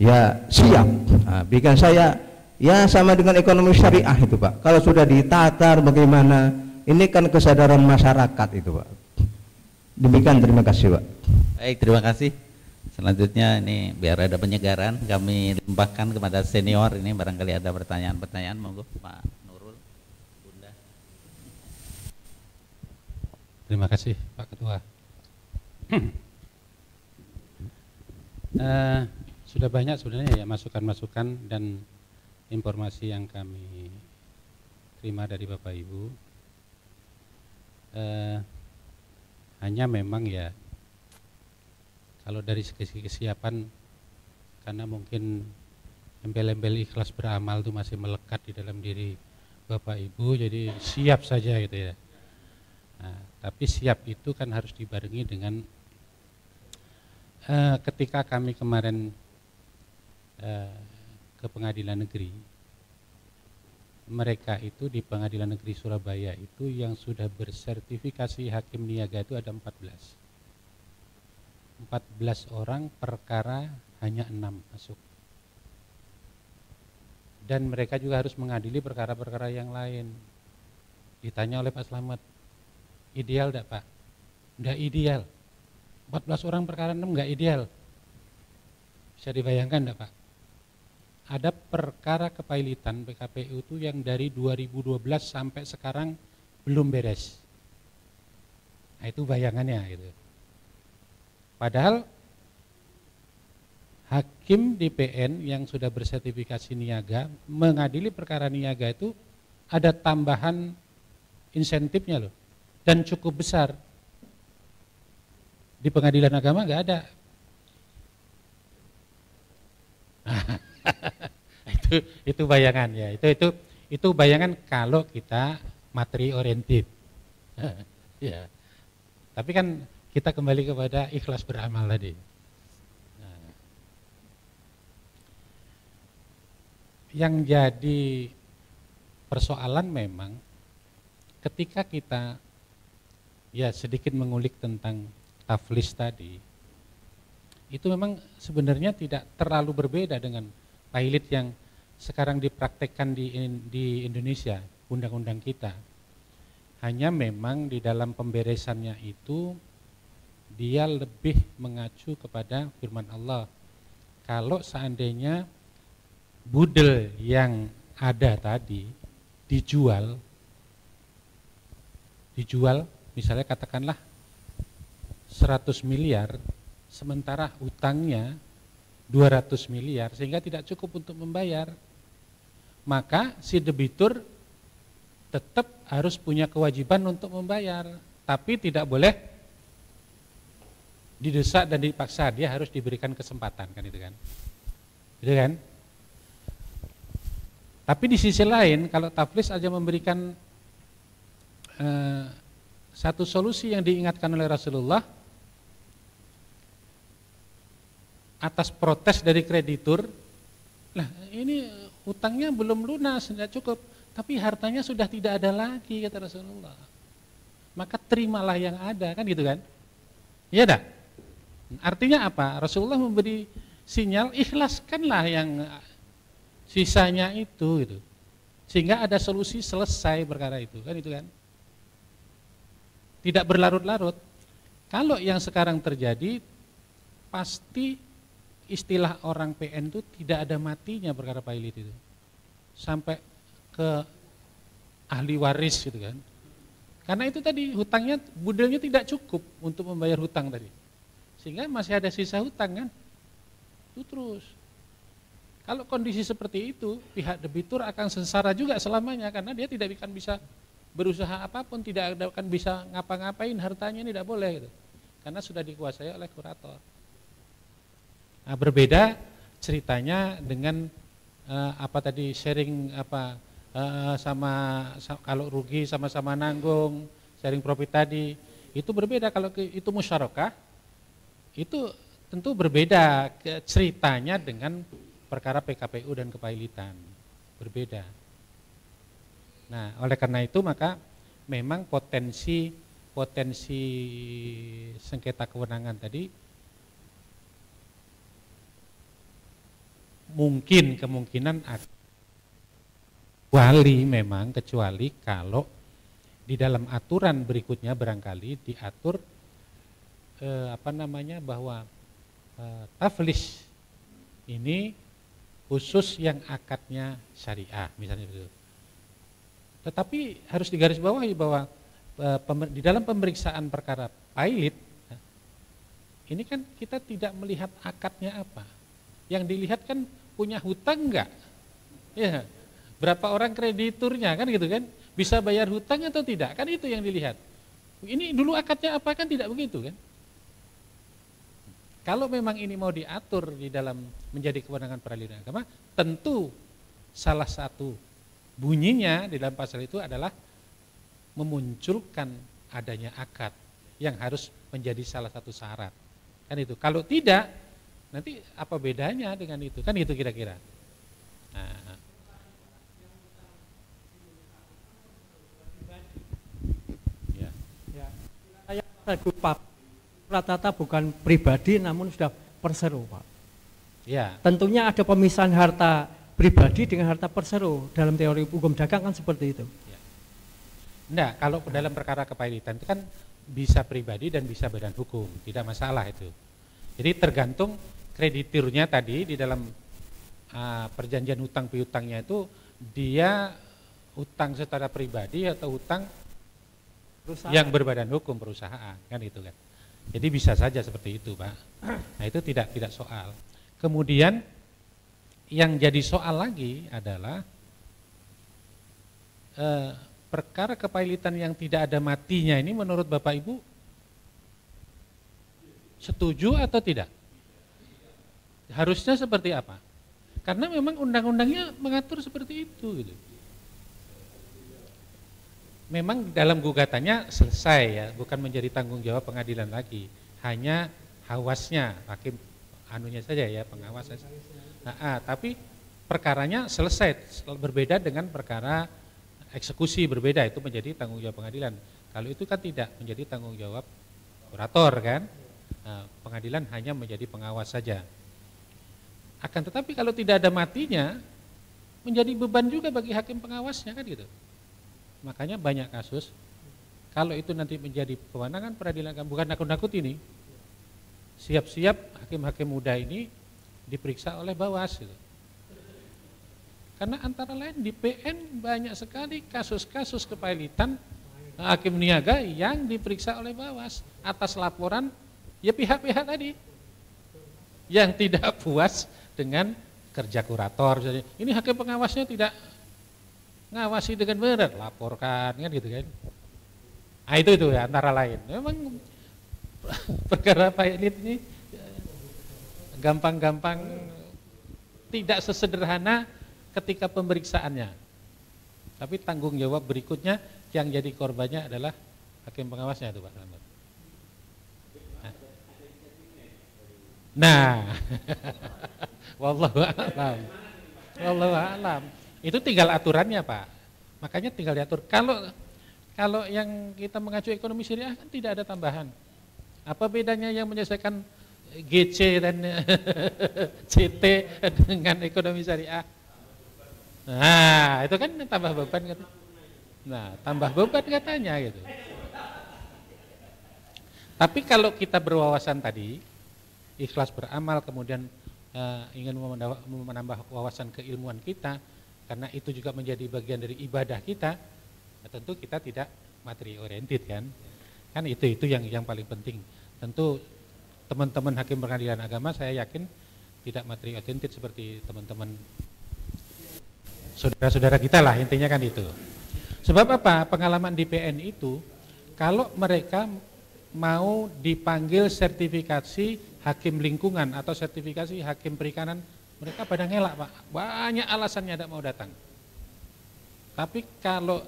ya siap. Nah, bikin saya ya sama dengan ekonomi syariah itu, Pak. Kalau sudah ditatar bagaimana, ini kan kesadaran masyarakat itu, Pak. Demikian, terima kasih, Pak. Baik, terima kasih. Selanjutnya ini biar ada penyegaran, kami limpahkan kepada senior ini, barangkali ada pertanyaan-pertanyaan, monggo Pak Nurul, Bunda. Terima kasih Pak Ketua. Sudah banyak sebenarnya ya masukan-masukan dan informasi yang kami terima dari Bapak Ibu. Hanya memang ya kalau dari segi kesiapan, karena mungkin embel-embel ikhlas beramal itu masih melekat di dalam diri Bapak Ibu, jadi siap saja gitu ya. Nah, tapi siap itu kan harus dibarengi dengan ketika kami kemarin ke pengadilan negeri, mereka itu di pengadilan negeri Surabaya itu yang sudah bersertifikasi hakim niaga itu ada 14 orang, perkara hanya 6 masuk. Dan mereka juga harus mengadili perkara-perkara yang lain. Ditanya oleh Pak Slamet, ideal enggak, Pak? Enggak ideal. 14 orang perkara 6 enggak ideal. Bisa dibayangkan enggak, Pak? Ada perkara kepailitan PKPU itu yang dari 2012 sampai sekarang belum beres. Nah, itu bayangannya gitu. Padahal hakim di PN yang sudah bersertifikasi niaga mengadili perkara niaga itu ada tambahan insentifnya loh, dan cukup besar. Di pengadilan agama nggak ada. itu bayangan ya, itu bayangan kalau kita materi oriented. Ya. Tapi kan kita kembali kepada ikhlas beramal tadi. Nah, yang jadi persoalan memang ketika kita ya sedikit mengulik tentang taflis tadi, itu memang sebenarnya tidak terlalu berbeda dengan pailit yang sekarang dipraktekkan di Indonesia, undang-undang kita. Hanya memang di dalam pemberesannya itu dia lebih mengacu kepada firman Allah. Kalau seandainya budel yang ada tadi dijual misalnya katakanlah 100 miliar, sementara utangnya 200 miliar sehingga tidak cukup untuk membayar, maka si debitur tetap harus punya kewajiban untuk membayar, tapi tidak boleh didesak dan dipaksa, dia harus diberikan kesempatan, kan itu kan. Gitu kan? Tapi di sisi lain kalau taflis aja memberikan satu solusi yang diingatkan oleh Rasulullah atas protes dari kreditur, lah ini hutangnya belum lunas, tidak cukup, tapi hartanya sudah tidak ada lagi, kata Rasulullah. Maka terimalah yang ada, kan gitu kan? Iya dah. Artinya apa? Rasulullah memberi sinyal ikhlaskanlah yang sisanya itu gitu. Sehingga ada solusi selesai perkara itu, kan itu kan? Tidak berlarut-larut. Kalau yang sekarang terjadi pasti istilah orang PN itu tidak ada matinya perkara pailit itu. Sampai ke ahli waris gitu kan. Karena itu tadi hutangnya, budelnya tidak cukup untuk membayar hutang tadi. Sehingga masih ada sisa hutang kan. Itu terus. Kalau kondisi seperti itu, pihak debitur akan sengsara juga selamanya karena dia tidak akan bisa berusaha apapun, tidak akan bisa ngapa-ngapain, hartanya ini tidak boleh gitu. Karena sudah dikuasai oleh kurator. Nah, berbeda ceritanya dengan apa tadi sharing apa sama kalau rugi sama-sama nanggung, sharing profit tadi, itu berbeda. Kalau itu musyarakah, itu tentu berbeda ceritanya dengan perkara PKPU dan kepailitan, berbeda. Nah, oleh karena itu maka memang potensi sengketa kewenangan tadi kemungkinan kecuali kalau di dalam aturan berikutnya barangkali diatur bahwa taflis ini khusus yang akadnya syariah misalnya begitu. Tetapi harus digarisbawahi bahwa di dalam pemeriksaan perkara pailit ini kan kita tidak melihat akadnya apa. Yang dilihat kan punya hutang enggak? Ya, berapa orang krediturnya kan gitu kan? Bisa bayar hutang atau tidak? Kan itu yang dilihat. Ini dulu akadnya apa kan tidak begitu kan? Kalau memang ini mau diatur di dalam menjadi kewenangan peradilan agama, tentu salah satu bunyinya di dalam pasal itu adalah memunculkan adanya akad yang harus menjadi salah satu syarat. Kan itu. Kalau tidak, nanti apa bedanya dengan itu? Kan itu kira-kira. Nah. Ya. Saya ragu Pak, rata-rata bukan pribadi namun sudah perseru Pak. Ya. Tentunya ada pemisahan harta pribadi dengan harta perseru dalam teori hukum dagang kan seperti itu. Ya. Enggak, kalau dalam perkara kepailitan itu kan bisa pribadi dan bisa badan hukum, tidak masalah itu. Jadi tergantung krediturnya tadi di dalam perjanjian hutang piutangnya itu dia hutang secara pribadi atau hutang Perusahaan. yang berbadan hukum perusahaan, kan itu kan. Jadi bisa saja seperti itu, Pak. Nah, itu tidak soal. Kemudian yang jadi soal lagi adalah perkara kepailitan yang tidak ada matinya ini menurut Bapak Ibu setuju atau tidak? Harusnya seperti apa? Karena memang undang-undangnya mengatur seperti itu gitu. Memang dalam gugatannya selesai ya, bukan menjadi tanggung jawab pengadilan lagi. Hanya hawasnya, hakim anunya saja ya, pengawas saja. Tapi perkaranya selesai, berbeda dengan perkara eksekusi, berbeda, itu menjadi tanggung jawab pengadilan. Kalau itu kan tidak, menjadi tanggung jawab kurator kan. Pengadilan hanya menjadi pengawas saja. Akan tetapi kalau tidak ada matinya, menjadi beban juga bagi hakim pengawasnya kan gitu. Makanya banyak kasus, kalau itu nanti menjadi kewenangan peradilan, bukan nakut-nakut ini, siap-siap hakim-hakim muda ini diperiksa oleh Bawas gitu. Karena antara lain di PN banyak sekali kasus-kasus kepailitan hakim niaga yang diperiksa oleh Bawas atas laporan ya pihak-pihak tadi yang tidak puas dengan kerja kurator. Ini hakim pengawasnya tidak ngawasi dengan benar, laporkan kan gitu kan. Nah itu ya antara lain. Memang perkara pailit ini gampang-gampang tidak sesederhana ketika pemeriksaannya. Tapi tanggung jawab berikutnya yang jadi korbannya adalah hakim pengawasnya itu Pak Selamat. Nah, wallahu a'lam. Wallahu a'lam. Itu tinggal aturannya Pak. Makanya tinggal diatur. Kalau yang kita mengacu ekonomi syariah kan tidak ada tambahan. Apa bedanya yang menyelesaikan GC dan CT dengan ekonomi syariah? Nah, itu kan tambah beban katanya. Nah, tambah beban katanya gitu. Tapi kalau kita berwawasan tadi, ikhlas beramal, kemudian ingin menambah wawasan keilmuan kita, karena itu juga menjadi bagian dari ibadah kita, ya tentu kita tidak materi oriented kan. Kan itu yang paling penting. Tentu teman-teman hakim pengadilan agama saya yakin tidak materi oriented seperti teman-teman saudara-saudara kita lah, intinya kan itu. Sebab apa? Pengalaman di PN itu, kalau mereka mau dipanggil sertifikasi hakim lingkungan atau sertifikasi hakim perikanan, mereka pada ngelak Pak, banyak alasannya tidak mau datang. Tapi kalau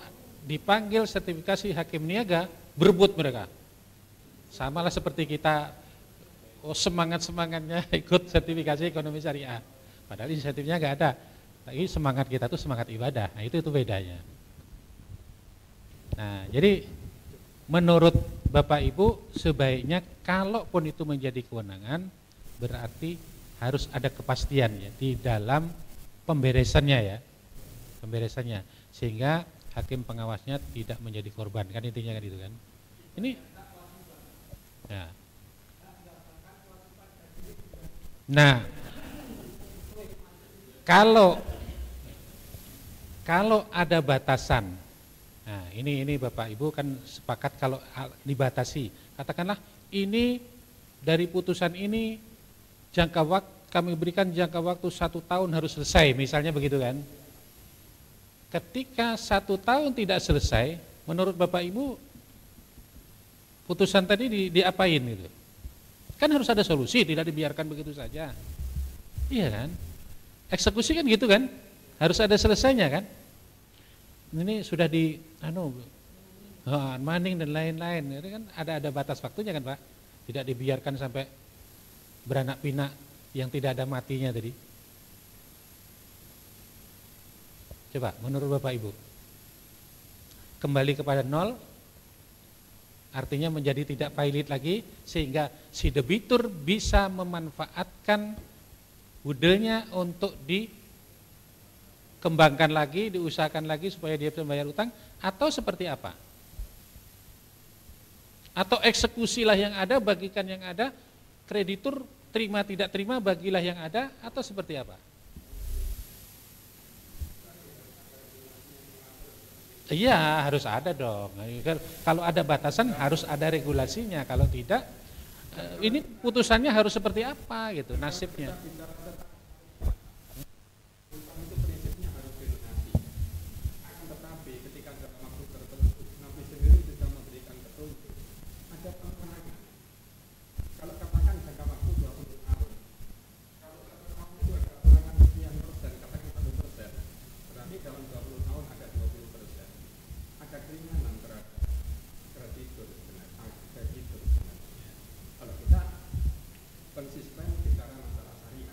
dipanggil sertifikasi hakim niaga, berebut mereka. Samalah seperti kita semangat-semangatnya ikut sertifikasi ekonomi syariah. Padahal insentifnya nggak ada. Tapi semangat kita tuh semangat ibadah. Nah itu bedanya. Nah jadi menurut Bapak Ibu sebaiknya kalaupun itu menjadi kewenangan, berarti harus ada kepastian ya di dalam pemberesannya ya, pemberesannya, sehingga hakim pengawasnya tidak menjadi korban, kan intinya kan itu kan. Ini ya. Nah kalau ada batasan, nah ini Bapak Ibu kan sepakat kalau dibatasi, katakanlah ini dari putusan ini jangka waktu kami berikan jangka waktu 1 tahun harus selesai, misalnya begitu kan. Ketika 1 tahun tidak selesai, menurut Bapak Ibu putusan tadi diapain gitu? Kan harus ada solusi, tidak dibiarkan begitu saja. Iya kan? Eksekusi kan gitu kan? Harus ada selesainya kan? Ini sudah di maning dan lain-lain, itu kan ada batas waktunya kan Pak? Tidak dibiarkan sampai beranak pinak yang tidak ada matinya tadi. Coba menurut Bapak Ibu, kembali kepada 0, artinya menjadi tidak pailit lagi, sehingga si debitur bisa memanfaatkan budelnya untuk dikembangkan lagi, diusahakan lagi supaya dia bisa membayar utang, atau seperti apa? Atau eksekusilah yang ada, bagikan yang ada, kreditur terima tidak terima bagilah yang ada atau seperti apa? Iya, harus ada dong. Kalau ada batasan harus ada regulasinya. Kalau tidak, ini putusannya harus seperti apa gitu nasibnya. Konsisten bicara masalah syariah.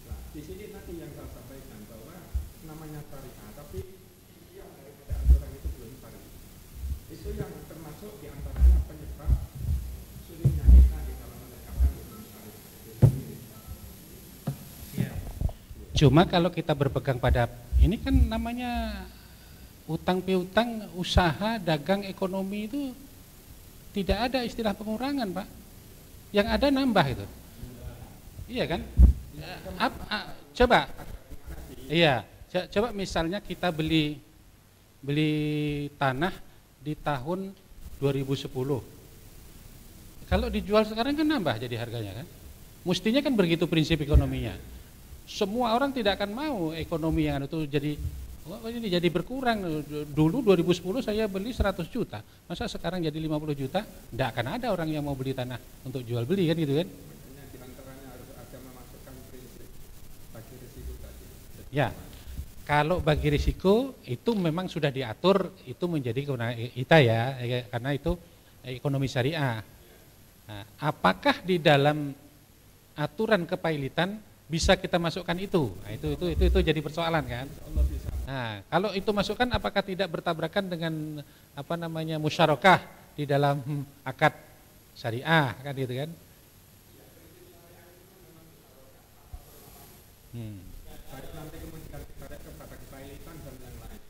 Nah, di sini nanti yang saya sampaikan bahwa namanya syariah, tapi yang daripada aturan itu belum syariah. Itu yang termasuk diantaranya penyebab sulitnya kita di dalam menegakkan hukum syariah. Cuma kalau kita berpegang pada ini kan namanya utang piutang, usaha, dagang, ekonomi itu tidak ada istilah pengurangan, Pak. Yang ada nambah itu. Iya kan? Coba. Iya, coba misalnya kita beli tanah di tahun 2010. Kalau dijual sekarang kan nambah jadi harganya kan? Mestinya kan begitu prinsip ekonominya. Semua orang tidak akan mau ekonomi yang itu jadi berkurang. Dulu 2010 saya beli 100 juta, masa sekarang jadi 50 juta? Tidak akan ada orang yang mau beli tanah untuk jual beli kan gitu kan? Ya, kalau bagi risiko itu memang sudah diatur, itu menjadi kewenangan kita ya, karena itu ekonomi syariah. Nah, apakah di dalam aturan kepailitan bisa kita masukkan itu? Nah, itu jadi persoalan kan? Nah, kalau itu masukkan apakah tidak bertabrakan dengan musyarakah di dalam akad syariah kan gitu kan? Nanti kemudian kita lihat kepada kepailitan dan yang lain.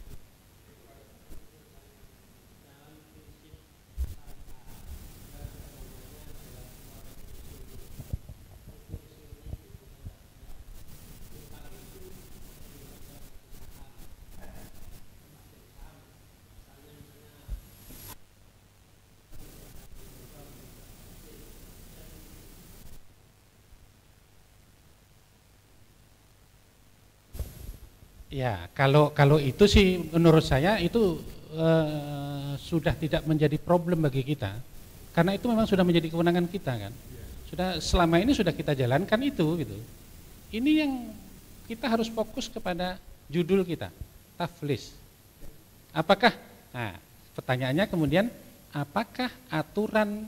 Ya, kalau itu sih menurut saya itu sudah tidak menjadi problem bagi kita, karena itu memang sudah menjadi kewenangan kita kan. Sudah selama ini sudah kita jalankan itu gitu. Ini yang kita harus fokus kepada judul kita, taflis. Apakah? Nah, pertanyaannya kemudian apakah aturan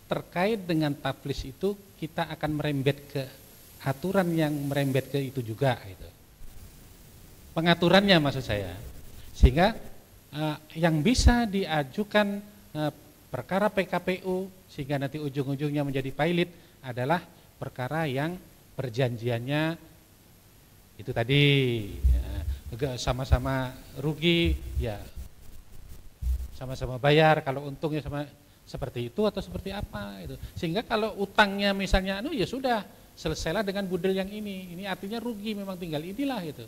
terkait dengan taflis itu kita akan merembet ke aturan yang merembet ke itu juga gitu. Pengaturannya maksud saya, sehingga yang bisa diajukan perkara PKPU sehingga nanti ujung-ujungnya menjadi pailit adalah perkara yang perjanjiannya itu tadi ya, sama-sama rugi ya sama-sama bayar, kalau untungnya sama seperti itu atau seperti apa itu, sehingga kalau utangnya misalnya ya sudah selesailah dengan budel yang ini artinya rugi memang tinggal inilah gitu.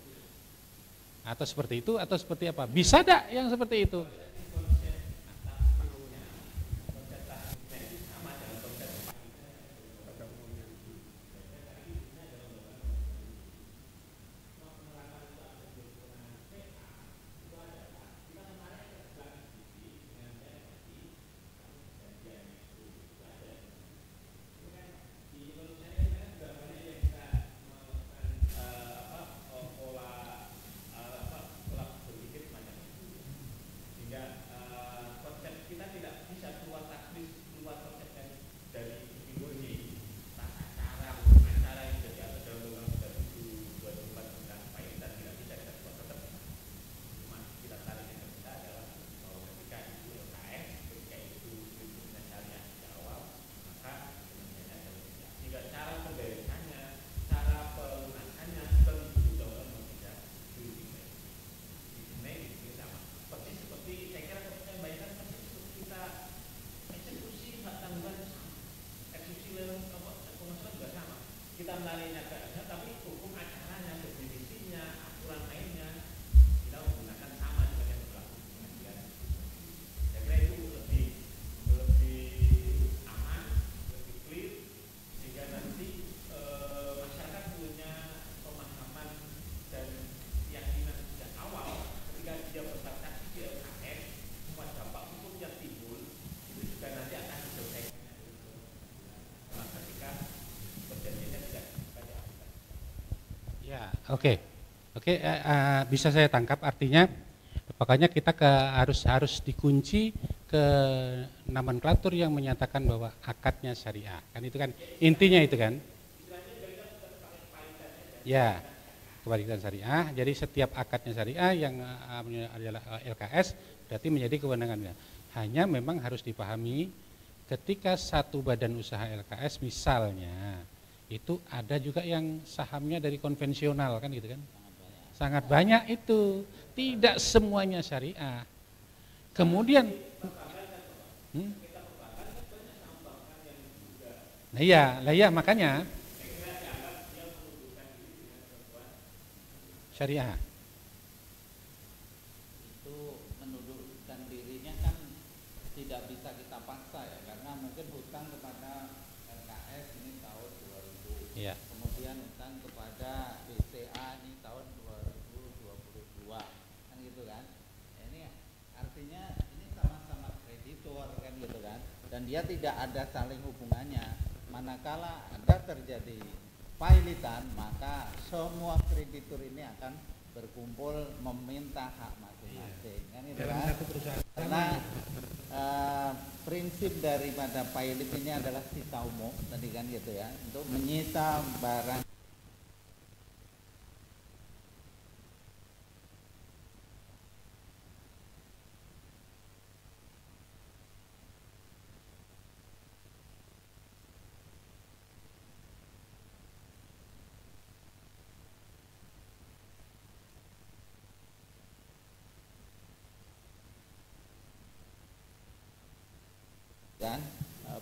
Atau seperti itu atau seperti apa? Bisa tidak yang seperti itu? Sehingga Oke, bisa saya tangkap, artinya pokoknya kita harus dikunci ke nomenklatur yang menyatakan bahwa akadnya syariah, kan itu kan intinya itu kan. Ya, kepalitan syariah. Jadi setiap akadnya syariah yang adalah LKS berarti menjadi kewenangannya. Hanya memang harus dipahami ketika satu badan usaha LKS misalnya itu ada juga yang sahamnya dari konvensional kan gitu kan. Sangat banyak itu, tidak semuanya syariah. Kemudian Nah iya makanya syariah itu menundukkan dirinya kan tidak bisa kita paksa ya, karena mungkin hutang kepada LKS ini tahun 2000, ya. Kemudian hutang kepada BCA ini tahun 2022 kan gitu kan. Ini artinya ini sama-sama kreditor kan gitu kan, dan dia tidak ada saling hubungannya. Manakala ada terjadi pailitan, maka semua kreditur ini akan berkumpul meminta hak masing-masing kan gitu kan. Karena prinsip daripada pailit ini adalah sita umum tadi kan gitu ya, untuk menyita barang. Kan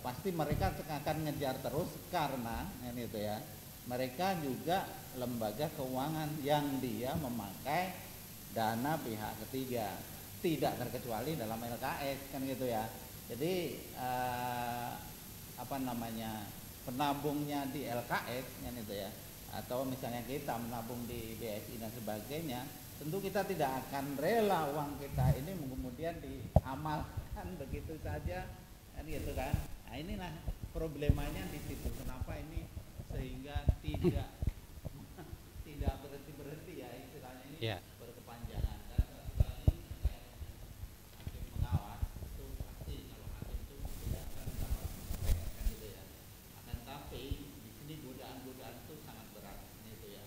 pasti mereka akan ngejar terus karena ini itu ya, mereka juga lembaga keuangan yang dia memakai dana pihak ketiga, tidak terkecuali dalam LKS kan gitu ya. Jadi penabungnya di LKS kan itu ya, atau misalnya kita menabung di BSI dan sebagainya, tentu kita tidak akan rela uang kita ini kemudian diamalkan begitu saja kan gitu kan. Nah inilah problemanya di situ, kenapa ini sehingga tidak berhenti ya, istilahnya ini ya. Berkepanjangan. Dan hakim pengawas itu pasti kalau hakim itu tidak akan dapat kan gitu ya. Akan tapi di sini godaan-godaan itu sangat berat gitu ya.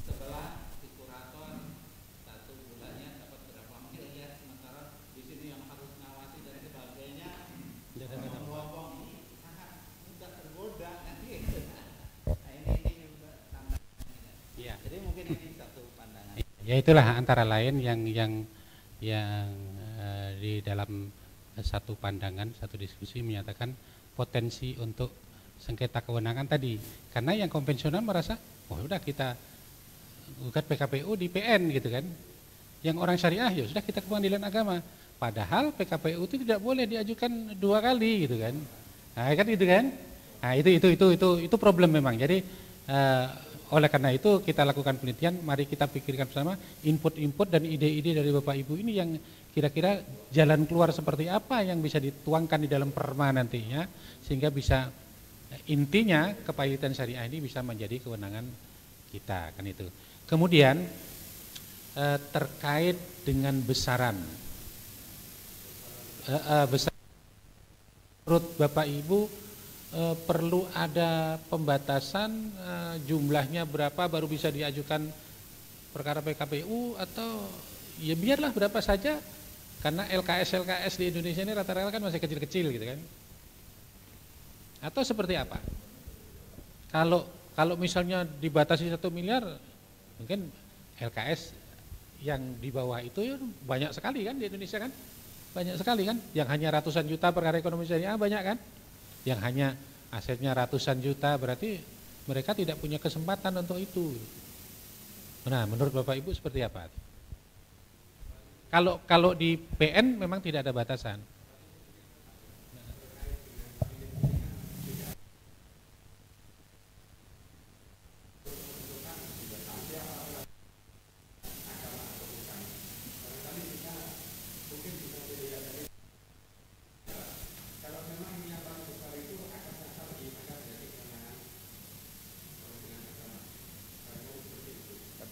Sebelah si kurator 1 bulannya dapat berapa miliar, sementara di sini yang harus ngawasi dan sebagainya ngomong ini sangat mudah tergoda nanti. Nah ini juga tanda. Ya. Jadi mungkin ini satu pandangan. Ya itulah antara lain yang di dalam satu pandangan, satu diskusi menyatakan potensi untuk sengketa kewenangan tadi. Karena yang konvensional merasa, oh udah kita gugat PKPU di PN gitu kan. Yang orang syariah ya sudah kita ke pengadilan agama. Padahal PKPU itu tidak boleh diajukan 2 kali gitu kan. Nah kan itu kan. Nah itu problem memang. Jadi oleh karena itu kita lakukan penelitian, mari kita pikirkan bersama input-input dan ide-ide dari Bapak Ibu ini yang kira-kira jalan keluar seperti apa yang bisa dituangkan di dalam perma nantinya, sehingga bisa intinya kepailitan syariah ini bisa menjadi kewenangan kita kan itu. Kemudian terkait dengan besaran, menurut Bapak Ibu perlu ada pembatasan jumlahnya berapa baru bisa diajukan perkara PKPU, atau ya biarlah berapa saja, karena LKS di Indonesia ini rata-rata kan masih kecil-kecil gitu kan, atau seperti apa? Kalau misalnya dibatasi 1 miliar, mungkin LKS yang di bawah itu ya banyak sekali kan di Indonesia kan, banyak sekali kan, yang hanya ratusan juta perkara ekonomi syariah banyak kan, yang hanya asetnya ratusan juta, berarti mereka tidak punya kesempatan untuk itu. Nah menurut Bapak Ibu seperti apa? Kalau di PN memang tidak ada batasan.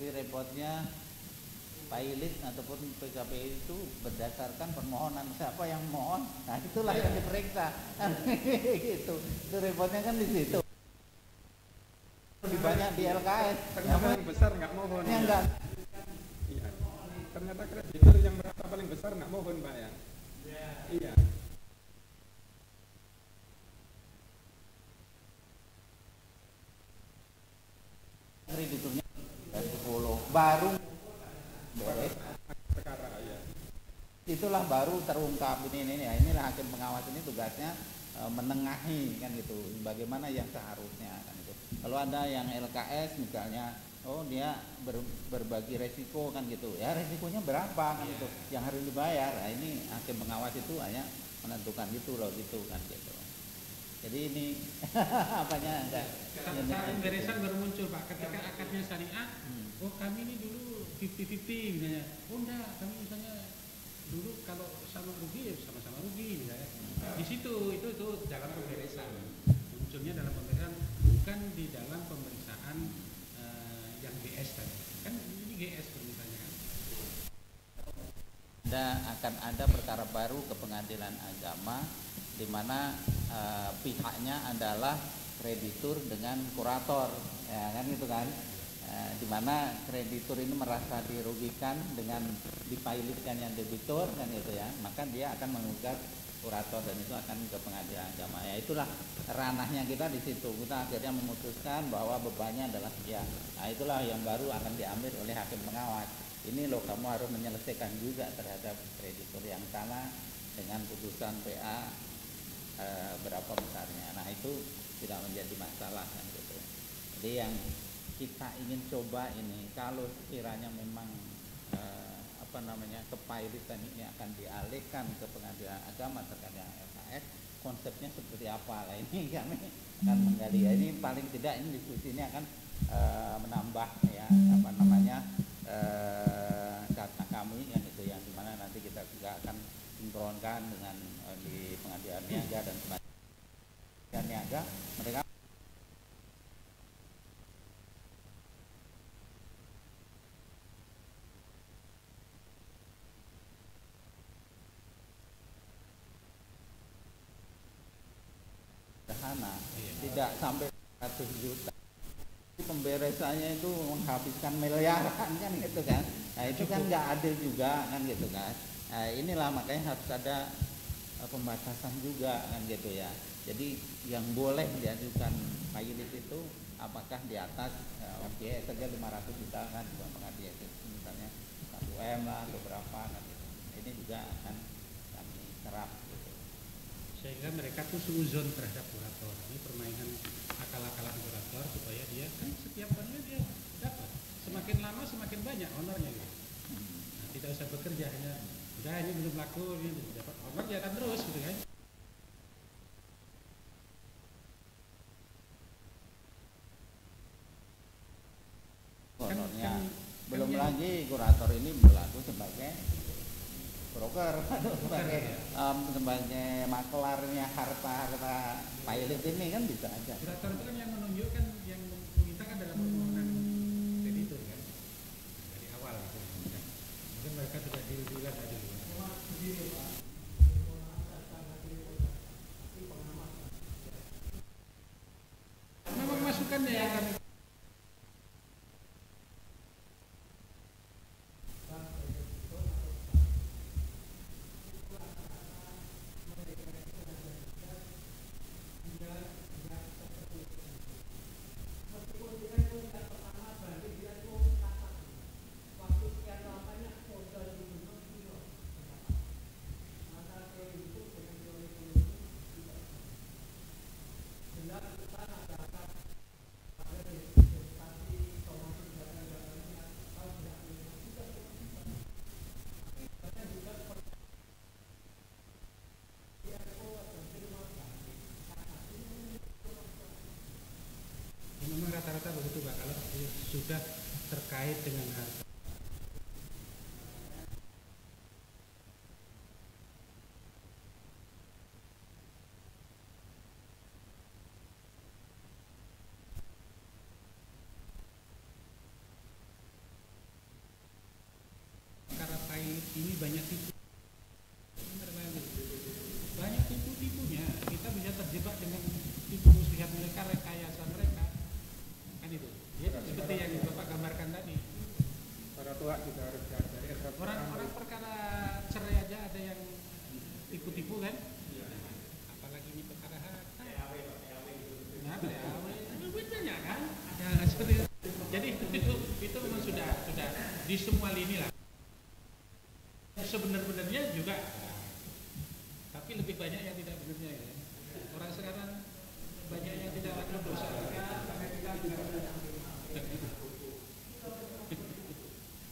Tapi repotnya pilot ataupun PKPI itu berdasarkan permohonan siapa yang mohon, nah itulah yang diperiksa. Gitu. Itu repotnya kan di situ. Lebih banyak di LKS. Ternyata paling besar nggak mohon. Ya, enggak. Iya. Ternyata kreditur yang merasa paling besar nggak mohon, Pak ya. Iya. Krediturnya dari 10 baru beres. Perkara ya. Itulah baru terungkap ini ya. Inilah hakim pengawas ini tugasnya menengahi kan gitu. Bagaimana yang seharusnya kan itu. Kalau ada yang LKS misalnya, oh dia berbagi resiko kan gitu. Ya resikonya berapa kan gitu yang harus dibayar. Nah, ini hakim pengawas itu hanya menentukan gitu loh gitu kan gitu. Jadi ini apanya enggak. Saat pemberesan baru muncul Pak, ketika akadnya syariah, oh kami ini dulu 50-50 misalnya. Oh enggak, kami misalnya dulu kalau sama rugi ya sama-sama rugi misalnya. Di situ itu dalam pemberesan. Munculnya dalam pemberesan, bukan di dalam pemeriksaan yang GS tadi. Kan ini GS misalnya kan. Akan ada perkara baru ke pengadilan agama di mana pihaknya adalah kreditur dengan kurator, ya kan gitu kan, di mana kreditur ini merasa dirugikan dengan dipilotkan yang debitur kan gitu ya, maka dia akan menggugat kurator dan itu akan ke pengadilan agama. Ya itulah ranahnya kita di situ. Kita akhirnya memutuskan bahwa bebannya adalah dia. Nah itulah yang baru akan diambil oleh hakim pengawas. Ini loh kamu harus menyelesaikan juga terhadap kreditur yang salah dengan putusan PA berapa besarnya. Nah itu tidak menjadi masalah kan gitu. Jadi yang kita ingin coba ini kalau sekiranya memang kepailitan ini akan dialihkan ke pengadilan agama terkait dengan LKS, konsepnya seperti apa lah ini kami akan menggali. Ya, ini paling tidak ini diskusi ini akan menambah ya data kami yang itu yang dimana nanti kita juga akan sinkronkan dengan di pengadilan niaga dan pengadilan niaga mereka sederhana, tidak sampai 100 juta. Pemberesannya itu menghabiskan miliaran kan gitu kan. Nah itu kan nggak adil juga kan gitu kan. Nah inilah makanya harus ada pembatasan juga kan gitu ya. Jadi yang boleh diajukan pilot itu apakah di atas saja 500 juta kan pengadilan itu misalnya 1 M lah atau berapa kan gitu. Ini juga akan kami terap gitu. Sehingga mereka tuh suzon terhadap kurator. Ini permainan akal-akalan kurator supaya dia kan setiap tahunnya dia dapat. Semakin lama semakin banyak honornya gitu. Nah, tidak usah bekerja hanya udah ini belum laku ini dapat honor dia akan terus gitu kan. Honornya belum lagi kurator ini berlaku sebagai broker sebagai maklarnya harta pilot ini kan bisa aja. Kurator itu kan yang menunjukkan yang meminta kan dalam permohonan kreditur kan dari awal gitu. Mungkin mereka sudah deal-dealan tadi. Memang masukannya yang kami memang rata-rata begitu Pak, kalau sudah terkait dengan harta. kan? Apalagi ini perkara harta. Nah, banyak kan? Ya, seperti itu. Jadi itu memang sudah di semua lini lah. Sebenar-benarnya juga, tapi lebih banyak yang tidak benarnya ya. Orang sekarang banyak yang tidak lakukan dosa.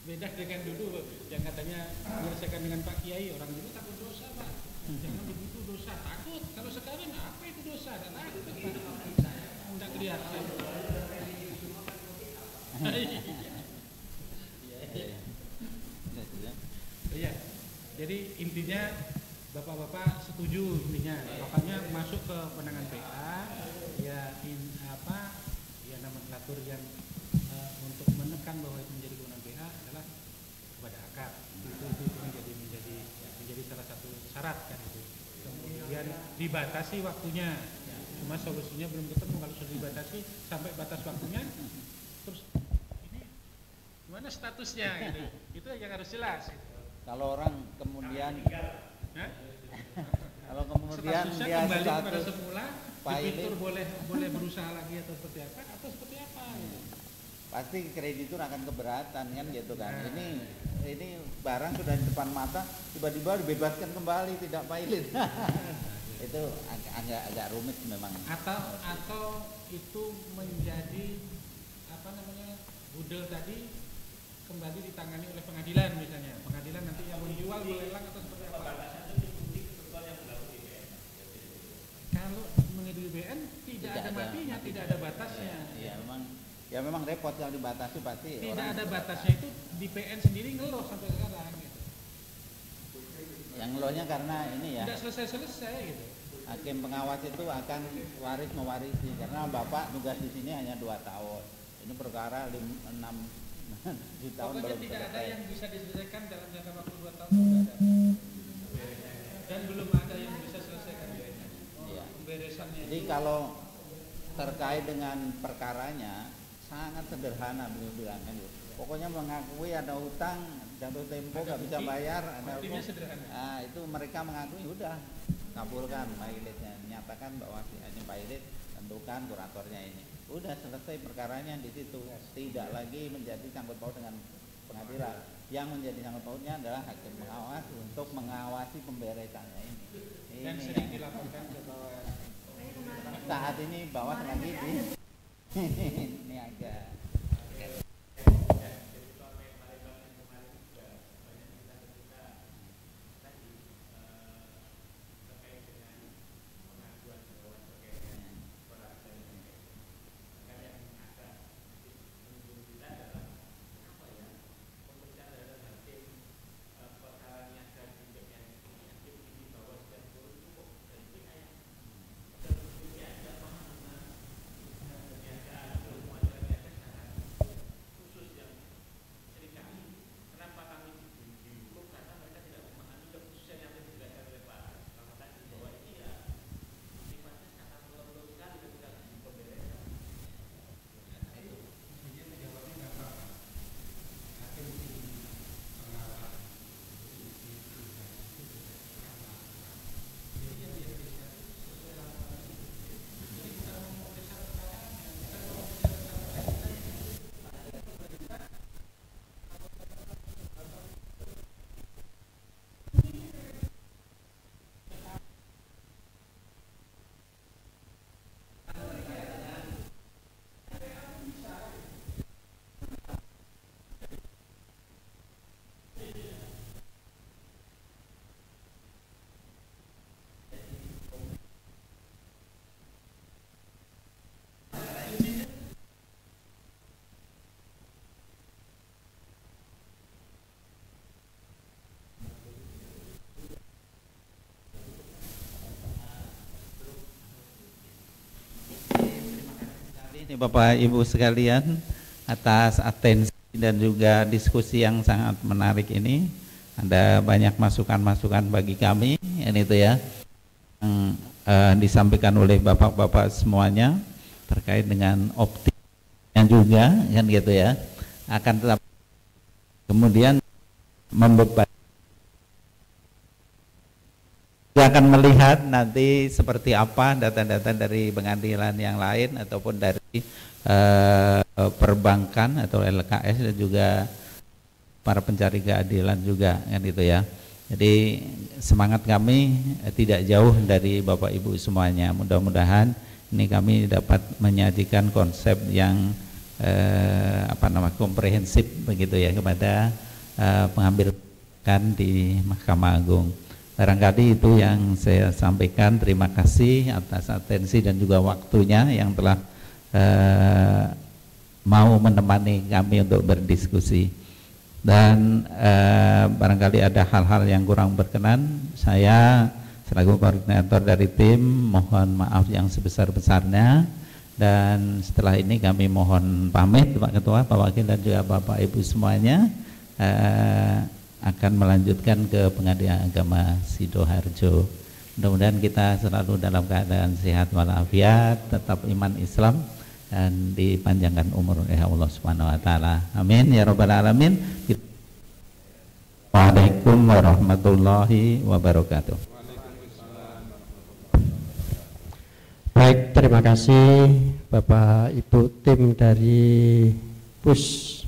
Beda dengan dulu yang katanya menyelesaikan dengan Pak Kiai, orang dulu takut dosa Pak. Jangan begitu dosa, takut. Kalau sekarang apa itu dosa? Dan takut tidak kelihatan. Iya. Jadi intinya bapak-bapak setuju intinya, bapaknya masuk ke penanganan PA, ya ya nomenklatur yang untuk menekan bahwa itu menjadi kewenangan PA adalah kepada akar. Itu menjadi salah satu syarat kan itu. Kemudian dibatasi waktunya. Cuma solusinya belum ketemu. Kalau sudah dibatasi sampai batas waktunya, terus ini gimana statusnya gitu. Itu yang harus jelas. Kalau orang kemudian kalau kemudian dia kembali status kepada semula, debitur boleh berusaha lagi atau seperti apa gitu. Pasti kreditur akan keberatan kan gitu kan. Ini barang sudah di depan mata, tiba-tiba dibebaskan kembali, tidak pilot. Itu agak rumit memang. Atau itu menjadi budel tadi kembali ditangani oleh pengadilan misalnya. Pengadilan nanti yang menjual, melelang atau seperti apa. Kalau mengedui BN tidak ada matinya, tidak ada batasnya. Ya memang repot kalau dibatasi pasti. Tidak ada batasnya, itu di PN sendiri ngeluh sampai sekarang gitu. Yang ngeluhnya karena ini ya. Tidak selesai gitu. Hakim pengawas itu akan mewarisi karena Bapak tugas di sini hanya 2 tahun. Ini perkara 6 tahun pokoknya belum tidak selesai. ada yang bisa diselesaikan dalam jangka waktu 2 tahun tidak ada. Dan belum ada yang bisa selesaikan pemberesannya. Jadi kalau terkait dengan perkaranya sangat sederhana beliau bilang kan. Pokoknya mengakui ada utang, jatuh tempo nggak bisa bayar, ada nah, itu mereka mengakui udah kabulkan pilotnya, nyatakan bahwa ini pilot, tentukan kuratornya ini. Udah selesai perkaranya di situ, tidak lagi menjadi sangkut paut dengan pengadilan. Yang menjadi sangkut pautnya adalah hakim pengawas untuk mengawasi pemberesannya ini. Dan sering dilaporkan ke bawah. Saat ini bawah lagi di ini agak. Ini Bapak Ibu sekalian atas atensi dan juga diskusi yang sangat menarik ini. Ada banyak masukan-masukan bagi kami ini itu ya yang disampaikan oleh bapak-bapak semuanya terkait dengan optimisnya juga kan gitu ya. Akan tetap kemudian membebani akan melihat nanti seperti apa data-data dari pengadilan yang lain ataupun dari perbankan atau LKS dan juga para pencari keadilan juga kan itu ya. Jadi semangat kami tidak jauh dari Bapak Ibu semuanya. Mudah-mudahan ini kami dapat menyajikan konsep yang komprehensif begitu ya kepada pengambil kebijakan di Mahkamah Agung. Barangkali itu yang saya sampaikan. Terima kasih atas atensi dan juga waktunya yang telah mau menemani kami untuk berdiskusi. Dan barangkali ada hal-hal yang kurang berkenan, saya selaku koordinator dari tim mohon maaf yang sebesar-besarnya. Dan setelah ini kami mohon pamit Pak Ketua, Pak Wakil dan juga Bapak Ibu semuanya, akan melanjutkan ke Pengadilan Agama Sidoarjo. Mudah-mudahan kita selalu dalam keadaan sehat walafiat, tetap iman Islam dan dipanjangkan umur oleh Allah Subhanahu wa taala. Amin ya rabbal alamin. Waalaikumsalam warahmatullahi wabarakatuh. Baik, terima kasih Bapak Ibu tim dari Pustrajak.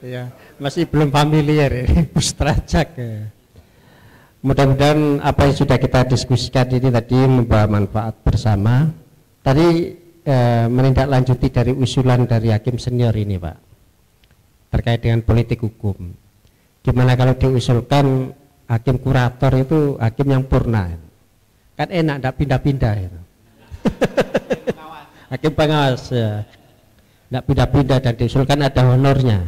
Ya, masih belum familiar ya, Pustrajak. Ya. Mudah-mudahan apa yang sudah kita diskusikan ini tadi membawa manfaat bersama. Tadi menindaklanjuti dari usulan dari hakim senior ini Pak, terkait dengan politik hukum. Gimana kalau diusulkan hakim kurator itu hakim yang purna, kan enak, tidak pindah-pindah itu. Hakim pengawas ya, tidak pindah-pindah dan diusulkan ada honornya.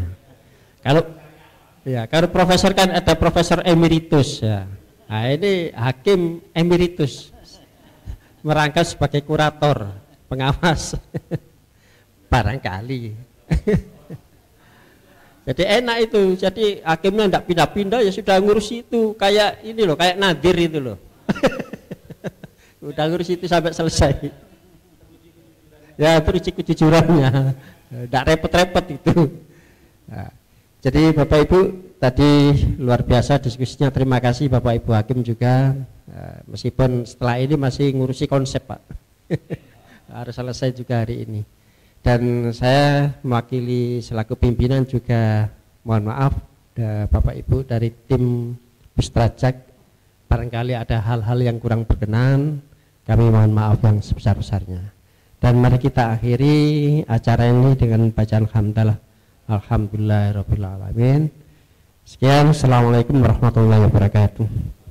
Kalau profesor kan ada profesor emeritus ya. Nah ini hakim emeritus merangkap sebagai kurator pengawas. Barangkali. Jadi enak itu, jadi hakimnya tidak pindah-pindah ya sudah ngurus itu, kayak ini loh, kayak nadir itu loh. Udah ngurus itu sampai selesai. Ya teruji kejujurannya, tidak repot-repot itu. Nah, jadi Bapak Ibu tadi luar biasa diskusinya, terima kasih Bapak Ibu Hakim juga. Meskipun setelah ini masih ngurusi konsep Pak, harus selesai juga hari ini. Dan saya mewakili selaku pimpinan juga mohon maaf Bapak Ibu dari tim Pustrajak, barangkali ada hal-hal yang kurang berkenan, kami mohon maaf yang sebesar-besarnya. Dan mari kita akhiri acara ini dengan bacaan hamdalah. Alhamdulillahirabbil alamin. Sekian, assalamualaikum warahmatullahi wabarakatuh.